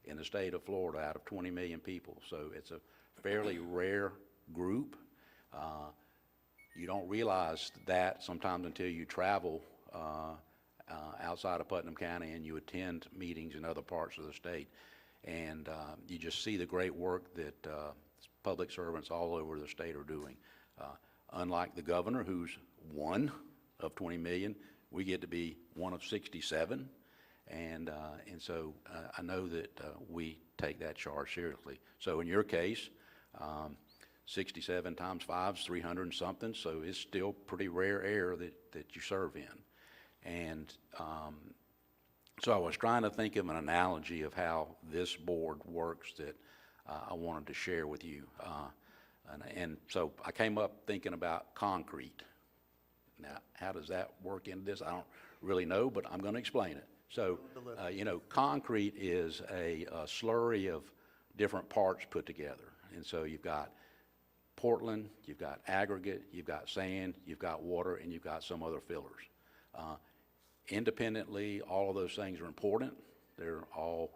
in the state of Florida out of 20 million people, so it's a fairly rare group. You don't realize that sometimes until you travel outside of Putnam County and you attend meetings in other parts of the state, and you just see the great work that public servants all over the state are doing. Unlike the governor, who's one of 20 million, we get to be one of 67, and so I know that we take that charge seriously. So in your case, 67 times 5 is 300 and something, so it's still pretty rare air that you serve in. And so I was trying to think of an analogy of how this board works that I wanted to share with you. And so I came up thinking about concrete. Now, how does that work into this? I don't really know, but I'm going to explain it. So, you know, concrete is a slurry of different parts put together. And so you've got Portland, you've got aggregate, you've got sand, you've got water, and you've got some other fillers. Independently, all of those things are important. They're all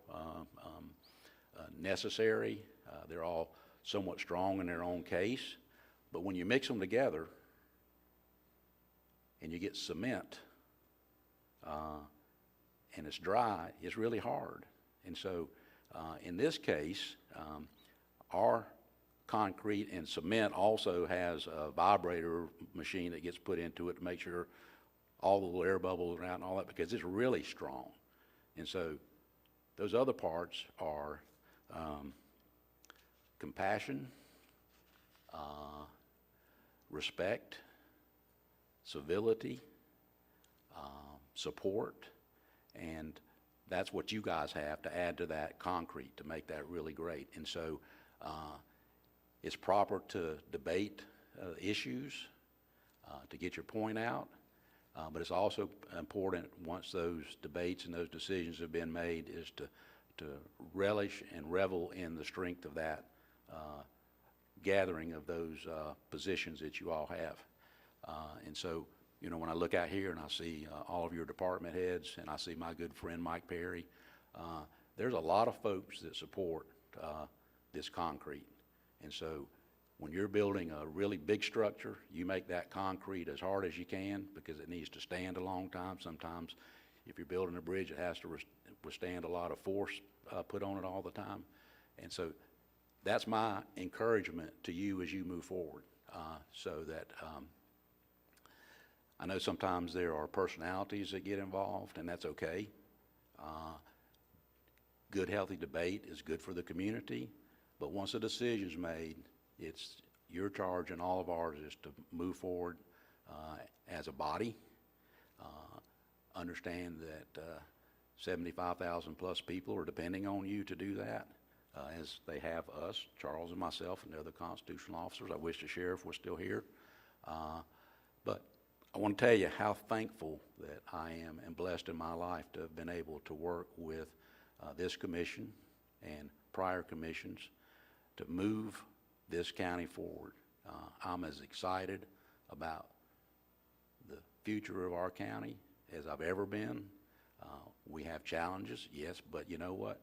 necessary. They're all somewhat strong in their own case. But when you mix them together and you get cement and it's dry, it's really hard. And so in this case, our concrete and cement also has a vibrator machine that gets put into it to make sure all the little air bubbles around and all that, because it's really strong. And so those other parts are compassion, respect, civility, support, and that's what you guys have to add to that concrete to make that really great. And so it's proper to debate issues, to get your point out, but it's also important, once those debates and those decisions have been made, is to relish and revel in the strength of that gathering of those positions that you all have. And so, you know, when I look out here and I see all of your department heads, and I see my good friend Mike Perry, there's a lot of folks that support this concrete. And so when you're building a really big structure, you make that concrete as hard as you can, because it needs to stand a long time. Sometimes if you're building a bridge, it has to withstand a lot of force put on it all the time. And so that's my encouragement to you as you move forward, so that I know sometimes there are personalities that get involved, and that's okay. Good, healthy debate is good for the community, but once a decision's made, it's your charge and all of ours is to move forward as a body. Understand that 75,000 plus people are depending on you to do that, as they have us, Charles and myself, and the other constitutional officers. I wish the sheriff was still here. But I want to tell you how thankful that I am and blessed in my life to have been able to work with this commission and prior commissions to move this county forward. I'm as excited about the future of our county as I've ever been. We have challenges, yes, but you know what?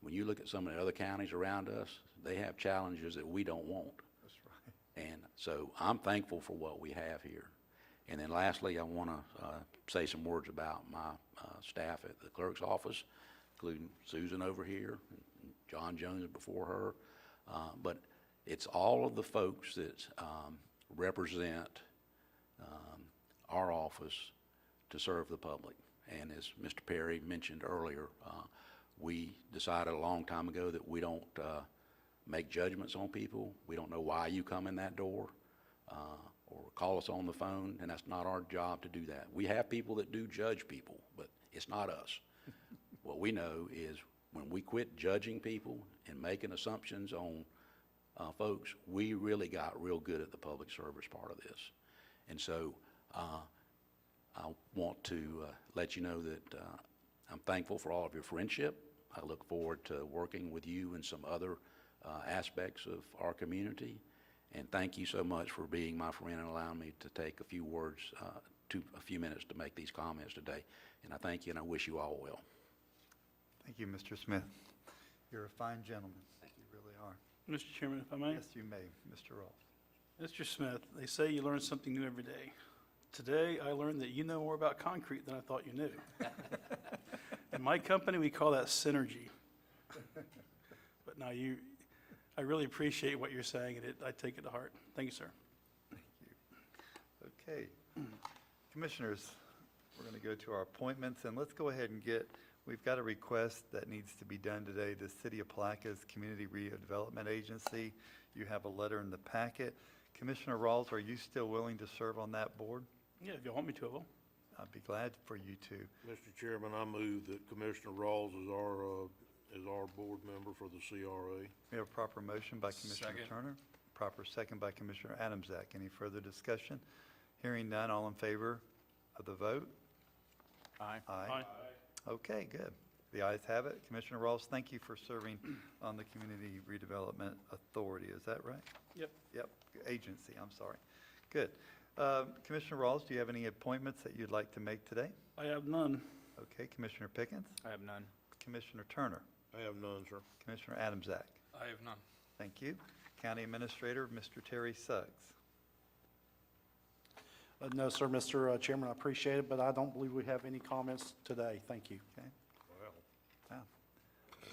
when you look at some of the other counties around us, they have challenges that we don't want. That's right. And so I'm thankful for what we have here. And then lastly, I want to say some words about my staff at the clerk's office, including Susan over here, and John Jones before her. But it's all of the folks that represent our office to serve the public. And as Mr. Perry mentioned earlier, we decided a long time ago that we don't make judgments on people. We don't know why you come in that door or call us on the phone, and that's not our job to do that. We have people that do judge people, but it's not us. What we know is when we quit judging people and making assumptions on folks, we really got real good at the public service part of this. And so I want to let you know that I'm thankful for all of your friendship. I look forward to working with you in some other aspects of our community. And thank you so much for being my friend and allowing me to take a few words, a few minutes to make these comments today. And I thank you, and I wish you all well. Thank you, Mr. Smith. You're a fine gentleman. You really are. Mr. Chairman, if I may? Yes, you may, Mr. Ross. Mr. Smith, they say you learn something new every day. Today, I learned that you know more about concrete than I thought you knew. In my company, we call that synergy. But now I really appreciate what you're saying, and I take it to heart. Thank you, sir. Okay. Commissioners, we're going to go to our appointments, and let's go ahead and we've got a request that needs to be done today. The City of Palaca's Community Redevelopment Agency. You have a letter in the packet. Commissioner Rawls, are you still willing to serve on that board? Yeah, if you want me to, I will. I'd be glad for you to. Mr. Chairman, I move that Commissioner Rawls is our board member for the CRA. We have a proper motion by Commissioner Second. Turner, proper second by Commissioner Adamczak. Any further discussion? Hearing none, all in favor of the vote? Aye. Aye. Okay, good. The ayes have it. Commissioner Rawls, thank you for serving on the Community Redevelopment Authority. Is that right? Yep. Yep, agency, I'm sorry. Good. Commissioner Rawls, do you have any appointments that you'd like to make today? I have none. Okay, Commissioner Pickens? I have none. Commissioner Turner? I have none, sir. Commissioner Adamczak? I have none. Thank you. County Administrator, Mr. Terry Suggs. No, sir, Mr. Chairman, I appreciate it, but I don't believe we have any comments today. Thank you. Okay. Wow.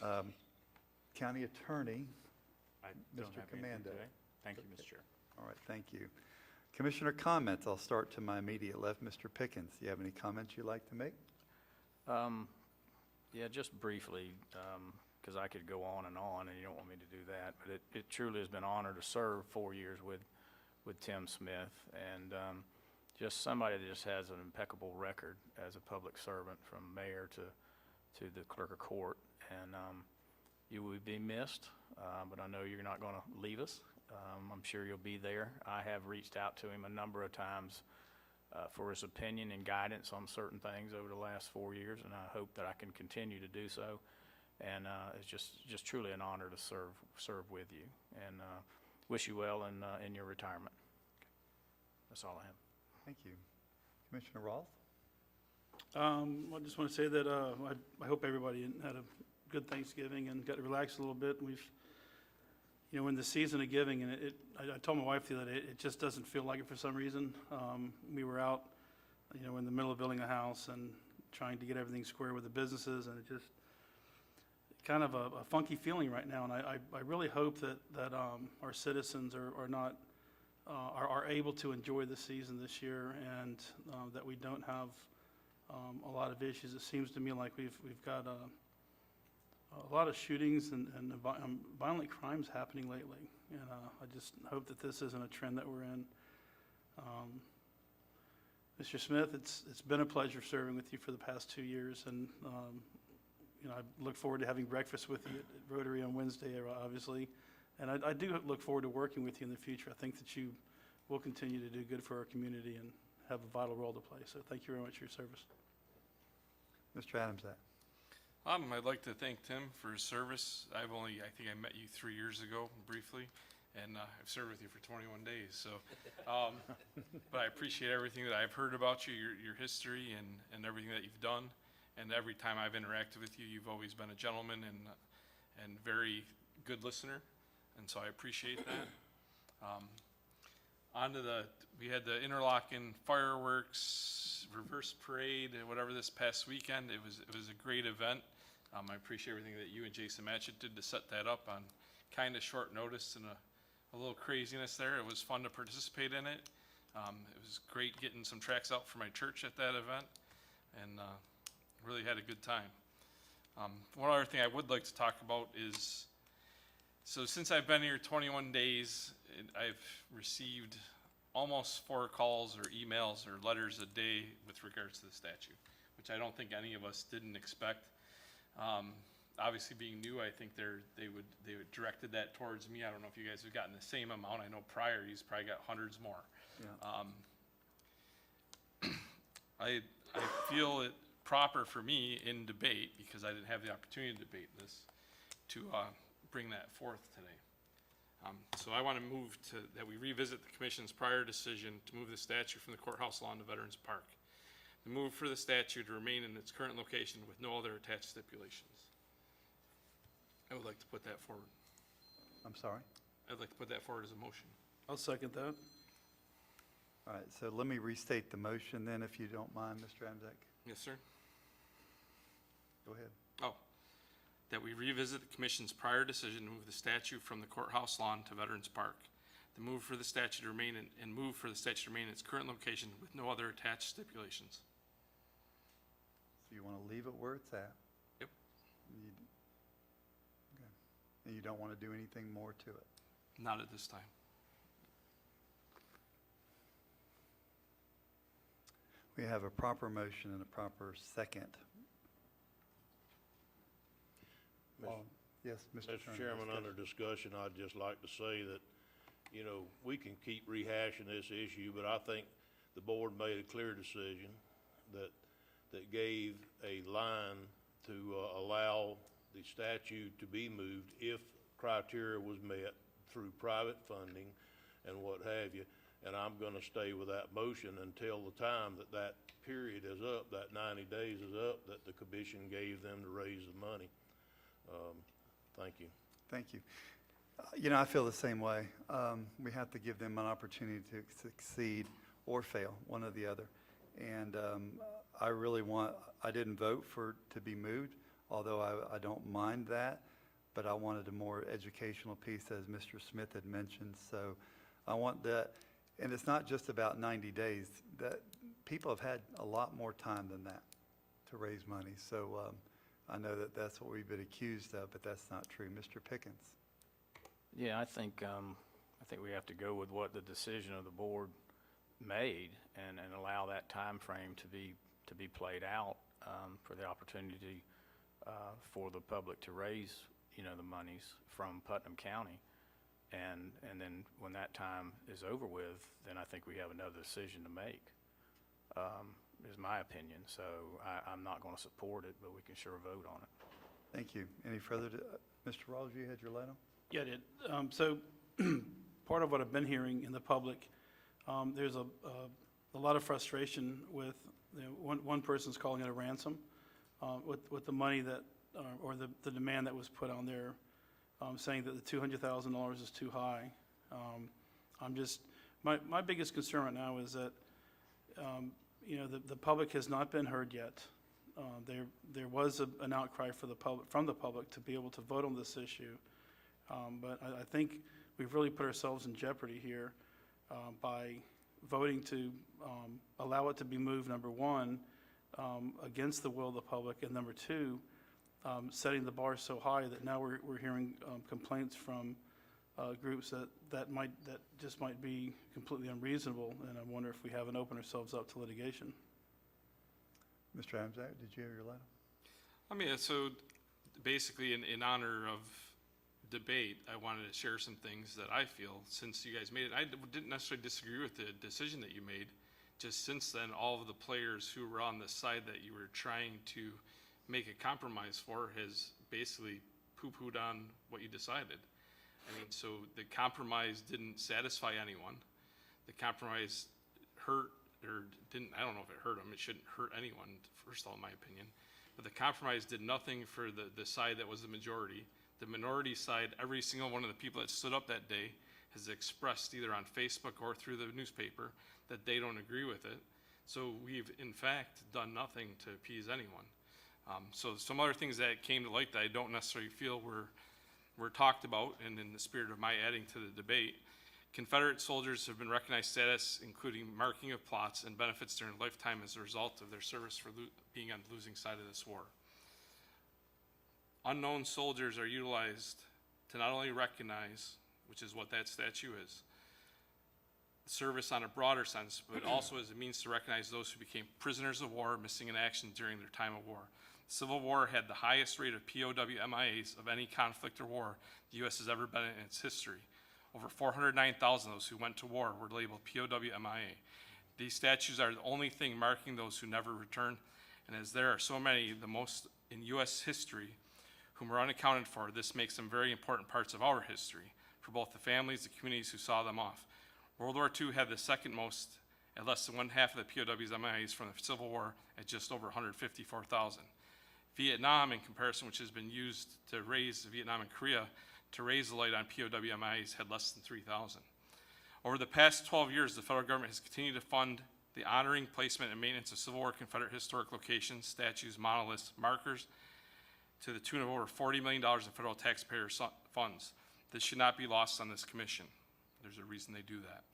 Wow. County Attorney, I don't Mr. have anything Commando. today. Thank you, Mr. Chair. All right, thank you. Commissioner comments, I'll start to my immediate left, Mr. Pickens. Do you have any comments you'd like to make? Yeah, just briefly, because I could go on, and you don't want me to do that, but it truly has been an honor to serve 4 years with Tim Smith, and just somebody that just has an impeccable record as a public servant, from mayor to the clerk of court, and you will be missed, but I know you're not going to leave us. I'm sure you'll be there. I have reached out to him a number of times for his opinion and guidance on certain things over the last 4 years, and I hope that I can continue to do so. And it's just truly an honor to serve with you, and wish you well in your retirement. That's all I have. Thank you. Commissioner Roth? I just want to say that I hope everybody had a good Thanksgiving and got to relax a little bit. We're in the season of giving, and I told my wife the other day, it just doesn't feel like it for some reason. We were out, in the middle of building a house and trying to get everything square with the businesses, and it just kind of a funky feeling right now. And I really hope that our citizens are able to enjoy the season this year, and that we don't have a lot of issues. It seems to me like we've got a lot of shootings and violent crimes happening lately, and I just hope that this isn't a trend that we're in. Mr. Smith, it's been a pleasure serving with you for the past 2 years, and I look forward to having breakfast with you at Rotary on Wednesday, obviously, and I do look forward to working with you in the future. I think that you will continue to do good for our community and have a vital role to play. So thank you very much for your service. Mr. Adamczak? I'd like to thank Tim for his service. I think I met you 3 years ago briefly, and I've served with you for 21 days. So, but I appreciate everything that I've heard about you, your history, and everything that you've done. And every time I've interacted with you, you've always been a gentleman, and very good listener, and so I appreciate that. We had the interlocking fireworks, reverse parade, and whatever this past weekend. It was a great event. I appreciate everything that you and Jason Matchett did to set that up on kind of short notice and a little craziness there. It was fun to participate in it. It was great getting some tracks out for my church at that event, and really had a good time. One other thing I would like to talk about is, so since I've been here 21 days, I've received almost 4 calls or emails or letters a day with regards to the statue, which I don't think any of us didn't expect. Obviously, being new, I think they would directed that towards me. I don't know if you guys have gotten the same amount. I know prior he's probably got hundreds more. Yeah. I feel it proper for me in debate, because I didn't have the opportunity to debate this, to bring that forth today. So I want to move that we revisit the commission's prior decision to move the statue from the courthouse lawn to Veterans Park. The move for the statue to remain in its current location with no other attached stipulations. I would like to put that forward. I'm sorry? I'd like to put that forward as a motion. I'll second that. All right, so let me restate the motion then, if you don't mind, Mr. Amzak. Yes, sir. Go ahead. Oh, that we revisit the commission's prior decision to move the statue from the courthouse lawn to Veterans Park. The move for the statue to remain in its current location with no other attached stipulations. So you want to leave it where it's at? Yep. Okay. And you don't want to do anything more to it? Not at this time. We have a proper motion and a proper second. Yes, Mr. Mr. Chairman, under discussion, I'd just like to say that, you know, we can keep rehashing this issue, but I think the board made a clear decision that gave a line to allow the statue to be moved if criteria was met through private funding and what have you. And I'm going to stay with that motion until the time that period is up, that 90 days is up, that the commission gave them to raise the money. Thank you. Thank you. You know, I feel the same way. We have to give them an opportunity to succeed or fail, one or the other. And I didn't vote for to be moved, although I don't mind that, but I wanted a more educational piece, as Mr. Smith had mentioned. So I want that, and it's not just about 90 days. That people have had a lot more time than that to raise money. So I know that that's what we've been accused of, but that's not true. Mr. Pickens. Yeah, I think we have to go with what the decision of the board made and allow that time frame to be played out for the opportunity for the public to raise, you know, the monies from Putnam County. And then when that time is over with, then I think we have another decision to make, is my opinion. So I'm not going to support it, but we can sure vote on it. Thank you. Any further? Mr. Rawls, you had your light on? Yeah, I did. So part of what I've been hearing in the public, there's a lot of frustration with, you know, one person's calling it a ransom, with the money that, or the demand that was put on there, saying that the $200,000 is too high. My biggest concern right now is that, you know, the public has not been heard yet. There was an outcry from the public to be able to vote on this issue. But I think we've really put ourselves in jeopardy here by voting to allow it to be moved, number one, against the will of the public, and number two, setting the bar so high that now we're hearing complaints from groups that just might be completely unreasonable, and I wonder if we haven't opened ourselves up to litigation. Mr. Amzak, did you have your light on? I mean, so basically in honor of debate, I wanted to share some things that I feel since you guys made it. I didn't necessarily disagree with the decision that you made. Just since then, all of the players who were on the side that you were trying to make a compromise for has basically poo-pooed on what you decided. I mean, so the compromise didn't satisfy anyone. The compromise hurt, or didn't, I don't know if it hurt them. It shouldn't hurt anyone, first of all, in my opinion. But the compromise did nothing for the side that was the majority. The minority side, every single one of the people that stood up that day has expressed either on Facebook or through the newspaper that they don't agree with it. So we've in fact done nothing to appease anyone. So some other things that came to light that I don't necessarily feel were talked about, and in the spirit of my adding to the debate, Confederate soldiers have been recognized status, including marking of plots and benefits during lifetime as a result of their service for being on the losing side of this war. Unknown soldiers are utilized to not only recognize, which is what that statue is, service on a broader sense, but also as a means to recognize those who became prisoners of war missing in action during their time of war. The Civil War had the highest rate of POW MIAs of any conflict or war the U.S. has ever been in its history. Over 409,000 of those who went to war were labeled POW MIA. These statues are the only thing marking those who never returned, and as there are so many, the most in U.S. history, whom are unaccounted for, this makes them very important parts of our history, for both the families and communities who saw them off. World War II had the second most, at less than 1/2 of the POWs MIAs from the Civil War at just over 154,000. Vietnam, in comparison, which has been used to raise Vietnam and Korea, to raise the light on POW MIAs, had less than 3,000. Over the past 12 years, the federal government has continued to fund the honoring, placement, and maintenance of Civil War Confederate historic locations, statues, monoliths, markers, to the tune of over $40 million in federal taxpayer funds. This should not be lost on this commission. There's a reason they do that.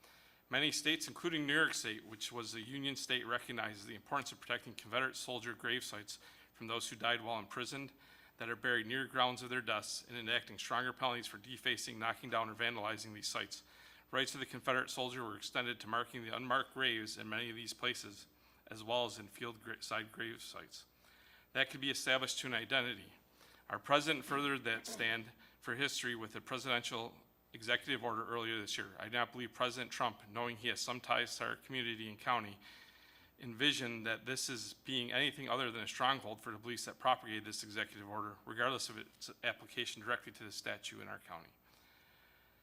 Many states, including New York State, which was a Union state, recognizes the importance of protecting Confederate soldier grave sites from those who died while imprisoned, that are buried near grounds of their deaths, and enacting stronger penalties for defacing, knocking down, or vandalizing these sites. Rights of the Confederate soldier were extended to marking the unmarked graves in many of these places, as well as in field-side grave sites. That could be established to an identity. Our president furthered that stand for history with a presidential executive order earlier this year. I do not believe President Trump, knowing he has some ties to our community and county, envisioned that this is being anything other than a stronghold for the beliefs that propagated this executive order, regardless of its application directly to the statue in our county.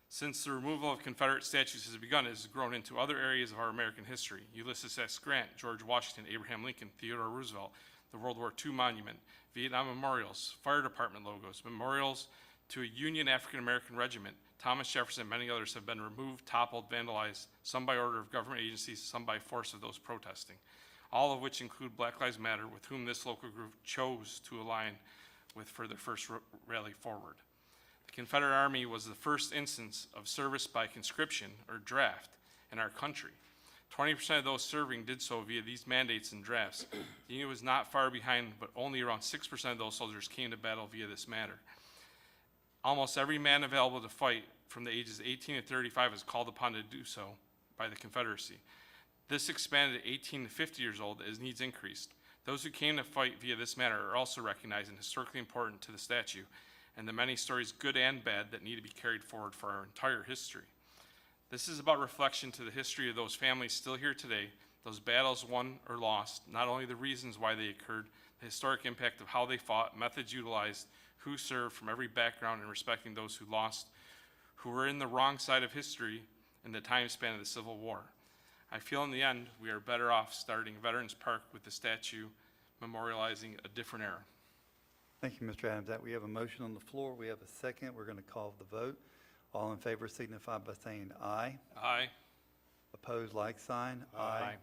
Since the removal of Confederate statues has begun, it has grown into other areas of our American history. Ulysses S. Grant, George Washington, Abraham Lincoln, Theodore Roosevelt, the World War II monument, Vietnam memorials, fire department logos, memorials to a Union African American regiment, Thomas Jefferson, and many others have been removed, toppled, vandalized, some by order of government agencies, some by force of those protesting, all of which include Black Lives Matter, with whom this local group chose to align with for their first rally forward. The Confederate Army was the first instance of service by conscription or draft in our country. 20% of those serving did so via these mandates and drafts. The Union was not far behind, but only around 6% of those soldiers came to battle via this manner. Almost every man available to fight from the ages 18 to 35 is called upon to do so by the Confederacy. This expanded to 18 to 50 years old as needs increased. Those who came to fight via this manner are also recognized and historically important to the statue, and the many stories, good and bad, that need to be carried forward for our entire history. This is about reflection to the history of those families still here today, those battles won or lost, not only the reasons why they occurred, the historic impact of how they fought, methods utilized, who served from every background, and respecting those who lost, who were in the wrong side of history in the time span of the Civil War. I feel in the end we are better off starting Veterans Park with the statue memorializing a different era. Thank you, Mr. Adams. That we have a motion on the floor. We have a second. We're going to call the vote. All in favor signify by saying aye. Aye. Opposed, like sign. Aye.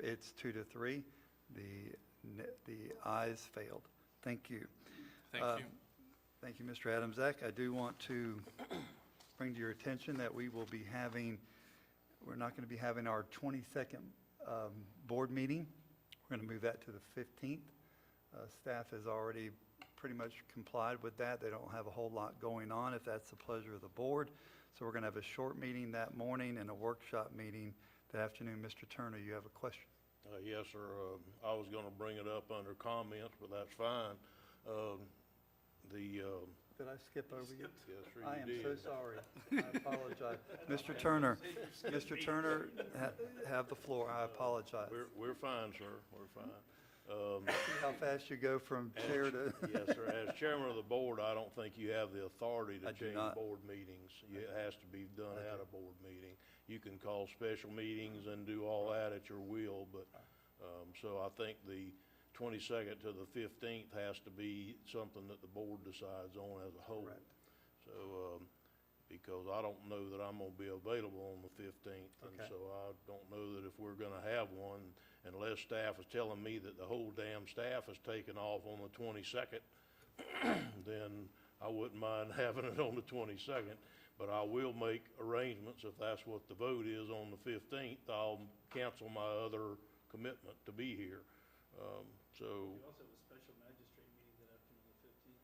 It's 2-3. The ayes failed. Thank you. Thank you. Thank you, Mr. Adams. Zach, I do want to bring to your attention that we're not going to be having our 22nd board meeting. We're going to move that to the 15th. Staff has already pretty much complied with that. They don't have a whole lot going on, if that's the pleasure of the board. So we're going to have a short meeting that morning and a workshop meeting that afternoon. Mr. Turner, you have a question? Yes, sir. I was gonna bring it up under comments, but that's fine. Did I skip over you? Yes, sir, I you am did. so sorry. I apologize. Mr. Turner, have the floor. I apologize. We're fine, sir. We're fine. See how fast you go from chair to... Yes, sir. As chairman of the board, I don't think you have the authority to I do change not. board meetings. It has to be done at a board meeting. You can call special meetings and do all that at your will, but, so I think the 22nd to the 15th has to be something that the board decides on as a whole. Correct. So, because I don't know that I'm gonna be available on the 15th. And Okay. so I don't know that if we're gonna have one, unless staff is telling me that the whole damn staff is taking off on the 22nd, then I wouldn't mind having it on the 22nd. But I will make arrangements if that's what the vote is on the 15th. I'll cancel my other commitment to be here. So. You also have a special magistrate meeting that afternoon, the 15th.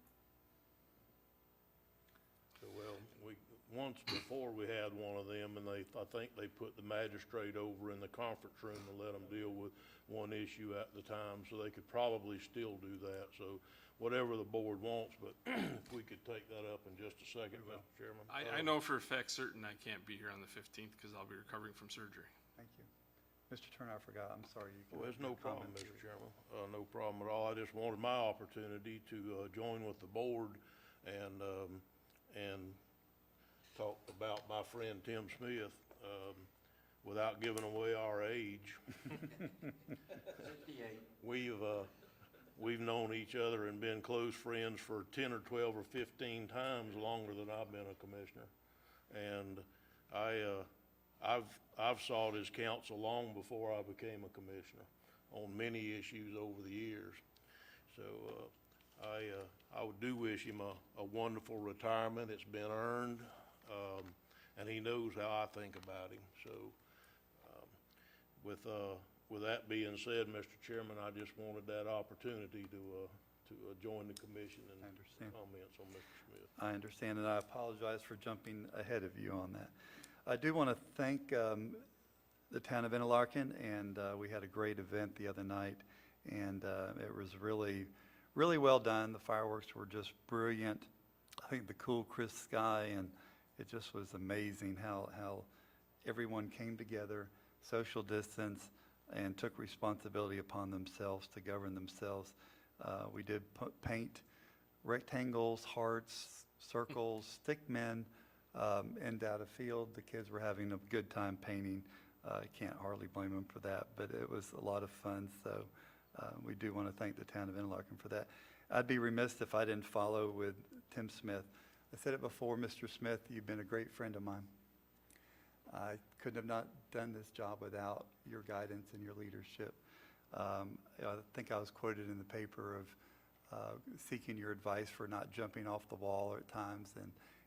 So, well, once before we had one of them, and I think they put the magistrate over in the conference room to let them deal with one issue at the time, so they could probably still do that. So whatever the board wants, but if we could take that up in just a second, Mr. Chairman. I know for a fact certain I can't be here on the 15th because I'll be recovering from surgery. Thank you. Mr. Turner, I forgot, I'm sorry. You can Well, there's make no your problem, comments. Mr. Chairman. No problem at all. I just wanted my opportunity to join with the board and talk about my friend Tim Smith without giving away our age. We've known each other and been close friends for 10 or 12 or 15 times longer than I've been a commissioner. And I've sought his counsel long before I became a commissioner on many issues over the years. So I do wish him a wonderful retirement. It's been earned, and he knows how I think about him. So with that being said, Mr. Chairman, I just wanted that opportunity to join the commission and comments on Mr. Smith. I understand, and I apologize for jumping ahead of you on that. I do want to thank the town of Interlaken, and we had a great event the other night, and it was really, really well done. The fireworks were just brilliant. I think the cool, crisp sky, and it just was amazing how everyone came together, social distance, and took responsibility upon themselves to govern themselves. We did paint rectangles, hearts, circles, stick men, end out of field. The kids were having a good time painting. I can't hardly blame them for that, but it was a lot of fun. So we do want to thank the town of Interlaken for that. I'd be remiss if I didn't follow with Tim Smith. I said it before, Mr. Smith, you've been a great friend of mine. I couldn't have not done this job without your guidance and your leadership. I think I was quoted in the paper of seeking your advice for not jumping off the wall at times,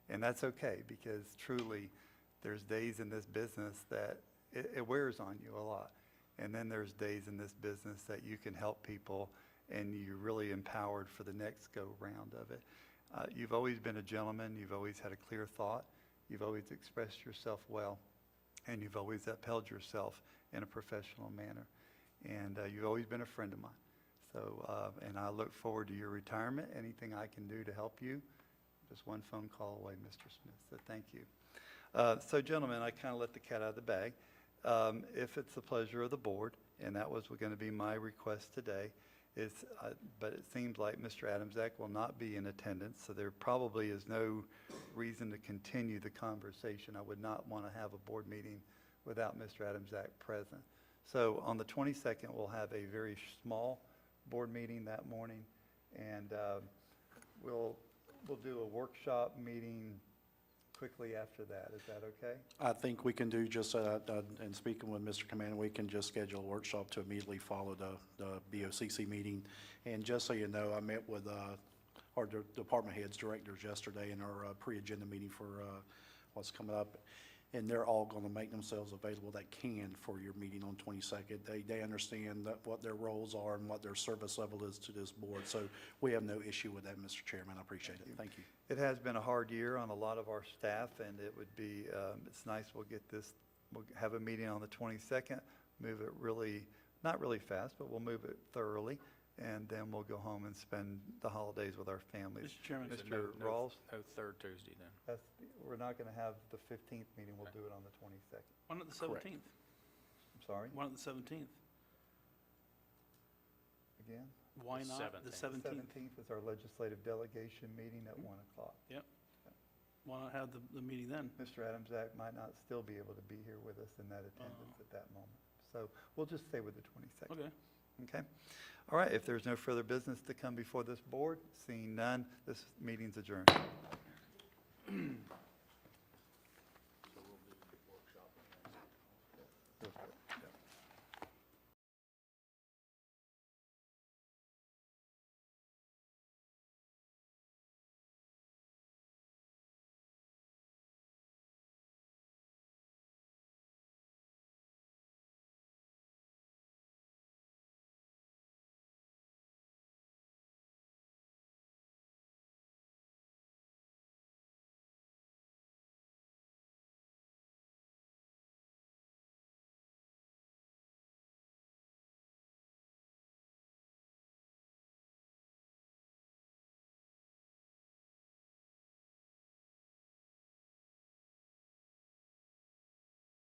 and that's okay, because truly there's days in this business that it wears on you a lot, and then there's days in this business that you can help people and you're really empowered for the next go round of it. You've always been a gentleman. You've always had a clear thought. You've always expressed yourself well, and you've always upheld yourself in a professional manner. And you've always been a friend of mine. So, and I look forward to your retirement. Anything I can do to help you, just one phone call away, Mr. Smith. So thank you. So gentlemen, I kind of let the cat out of the bag. If it's the pleasure of the board, and that was going to be my request today, but it seems like Mr. Adamczak will not be in attendance, so there probably is no reason to continue the conversation. I would not want to have a board meeting without Mr. Adamczak present. So on the 22nd, we'll have a very small board meeting that morning, and we'll do a workshop meeting quickly after that. Is that okay? I think we can do just, and speaking with Mr. Command, we can just schedule a workshop to immediately follow the BOCC meeting. And just so you know, I met with our department heads, directors yesterday in our pre-agenda meeting for what's coming up. And they're all going to make themselves available that can for your meeting on 22nd. They understand what their roles are and what their service level is to this board. So we have no issue with that, Mr. Chairman. I appreciate it. Thank you. It has been a hard year on a lot of our staff, and it would be, it's nice we'll have a meeting on the 22nd, move it really, not really fast, but we'll move it thoroughly, and then we'll go home and spend the holidays with our families. Mr. Chairman. Mr. Rawls? No third Tuesday then. We're not going to have the 15th meeting, we'll do it on the 22nd. Why not the 17th? Correct. I'm sorry? Why not the 17th? Again? Why not the 17th? 17th is our legislative delegation meeting at 1 o'clock. Yep. Why not have the meeting then? Mr. Adamczak might not still be able to be here with us in that attendance at that moment. So we'll just stay with the 22nd. Okay. Okay. All right, if there's no further business to come before this board, seeing none, this meeting's adjourned.